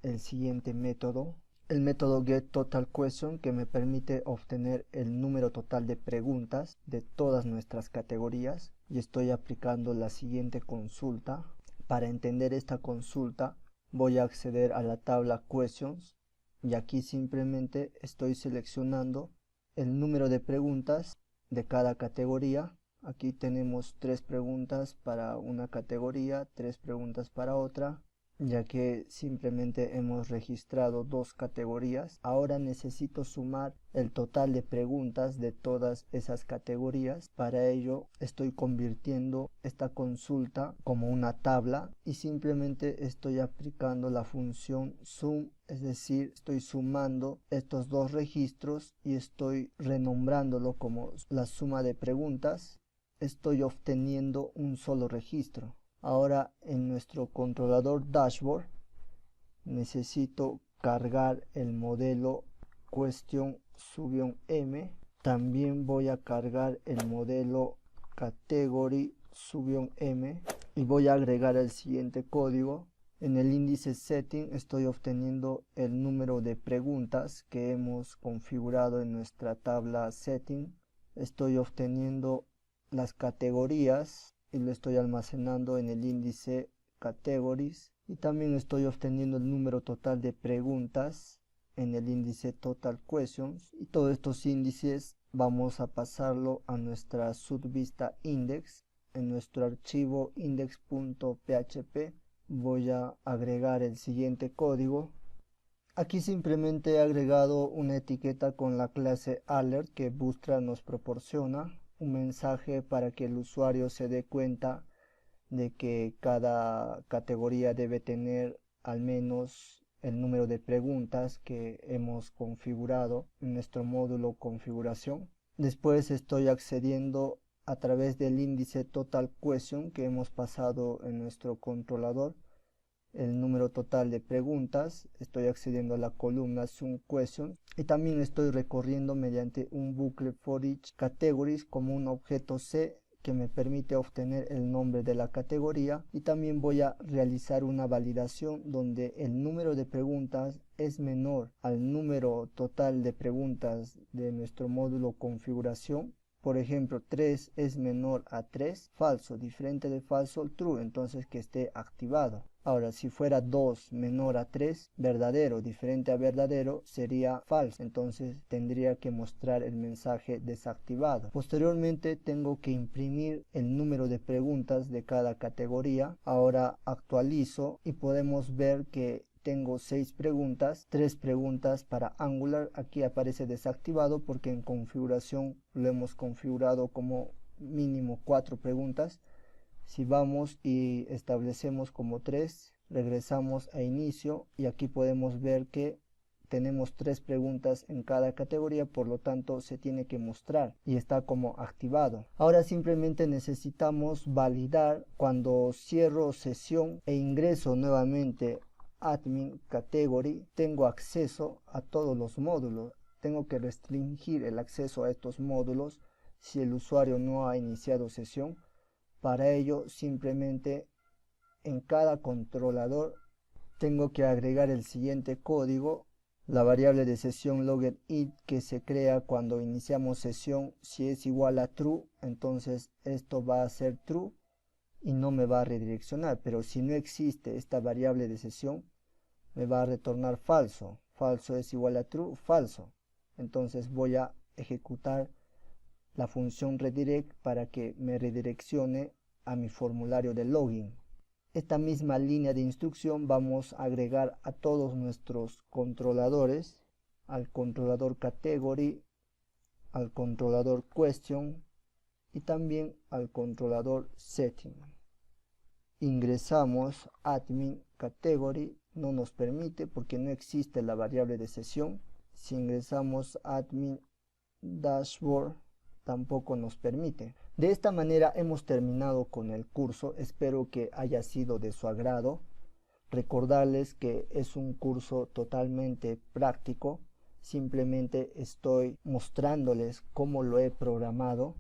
el siguiente método, el método getTotalQuestion, que me permite obtener el número total de preguntas de todas nuestras categorías, y estoy aplicando la siguiente consulta. Para entender esta consulta voy a acceder a la tabla questions y aquí simplemente estoy seleccionando el número de preguntas de cada categoría. Aquí tenemos 3 preguntas para una categoría, 3 preguntas para otra, ya que simplemente hemos registrado 2 categorías. Ahora necesito sumar el total de preguntas de todas esas categorías. Para ello estoy convirtiendo esta consulta como una tabla y simplemente estoy aplicando la función sum, es decir, estoy sumando estos 2 registros y estoy renombrándolo como la suma de preguntas. Estoy obteniendo un solo registro. Ahora en nuestro controlador dashboard necesito cargar el modelo question_m. También voy a cargar el modelo category_m y voy a agregar el siguiente código. En el índice setting estoy obteniendo el número de preguntas que hemos configurado en nuestra tabla setting. Estoy obteniendo las categorías y lo estoy almacenando en el índice categories, y también estoy obteniendo el número total de preguntas en el índice total questions, y todos estos índices vamos a pasarlo a nuestra subvista index. En nuestro archivo index.php voy a agregar el siguiente código. Aquí simplemente he agregado una etiqueta con la clase alert que Bootstrap nos proporciona, un mensaje para que el usuario se dé cuenta de que cada categoría debe tener al menos el número de preguntas que hemos configurado en nuestro módulo configuración. Después estoy accediendo a través del índice total question que hemos pasado en nuestro controlador el número total de preguntas. Estoy accediendo a la columna sum question y también estoy recorriendo mediante un bucle for each categories como un objeto C que me permite obtener el nombre de la categoría, y también voy a realizar una validación donde el número de preguntas es menor al número total de preguntas de nuestro módulo configuración. por ejemplo, 3 es menor a 3, falso, diferente de falso, true, entonces que esté activado. Ahora, si fuera 2 menor a 3, verdadero, diferente a verdadero, sería falso, entonces tendría que mostrar el mensaje desactivado. Posteriormente tengo que imprimir el número de preguntas de cada categoría. Ahora actualizo y podemos ver que tengo 6 preguntas, 3 preguntas para Angular. Aquí aparece desactivado porque en configuración lo hemos configurado como mínimo 4 preguntas. Si vamos y establecemos como 3, regresamos a inicio y aquí podemos ver que tenemos 3 preguntas en cada categoría, por lo tanto se tiene que mostrar y está como activado. Ahora simplemente necesitamos validar cuando cierro sesión e ingreso nuevamente admin category, tengo acceso a todos los módulos. Tengo que restringir el acceso a estos módulos si el usuario no ha iniciado sesión. Para ello simplemente en cada controlador tengo que agregar el siguiente código, la variable de sesión logged_it que se crea cuando iniciamos sesión. Si es igual a true, entonces esto va a ser true y no me va a redireccionar, pero si no existe esta variable de sesión me va a retornar falso. Falso es igual a true, falso. Entonces voy a ejecutar la función redirect para que me redireccione a mi formulario de login. Esta misma línea de instrucción vamos a agregar a todos nuestros controladores, al controlador category, al controlador question y también al controlador setting. Ingresamos admin category, no nos permite porque no existe la variable de sesión. Si ingresamos admin dashboard, tampoco nos permite. De esta manera hemos terminado con el curso. Espero que haya sido de su agrado. Recordarles que es un curso totalmente práctico. Simplemente estoy mostrándoles cómo lo he programado.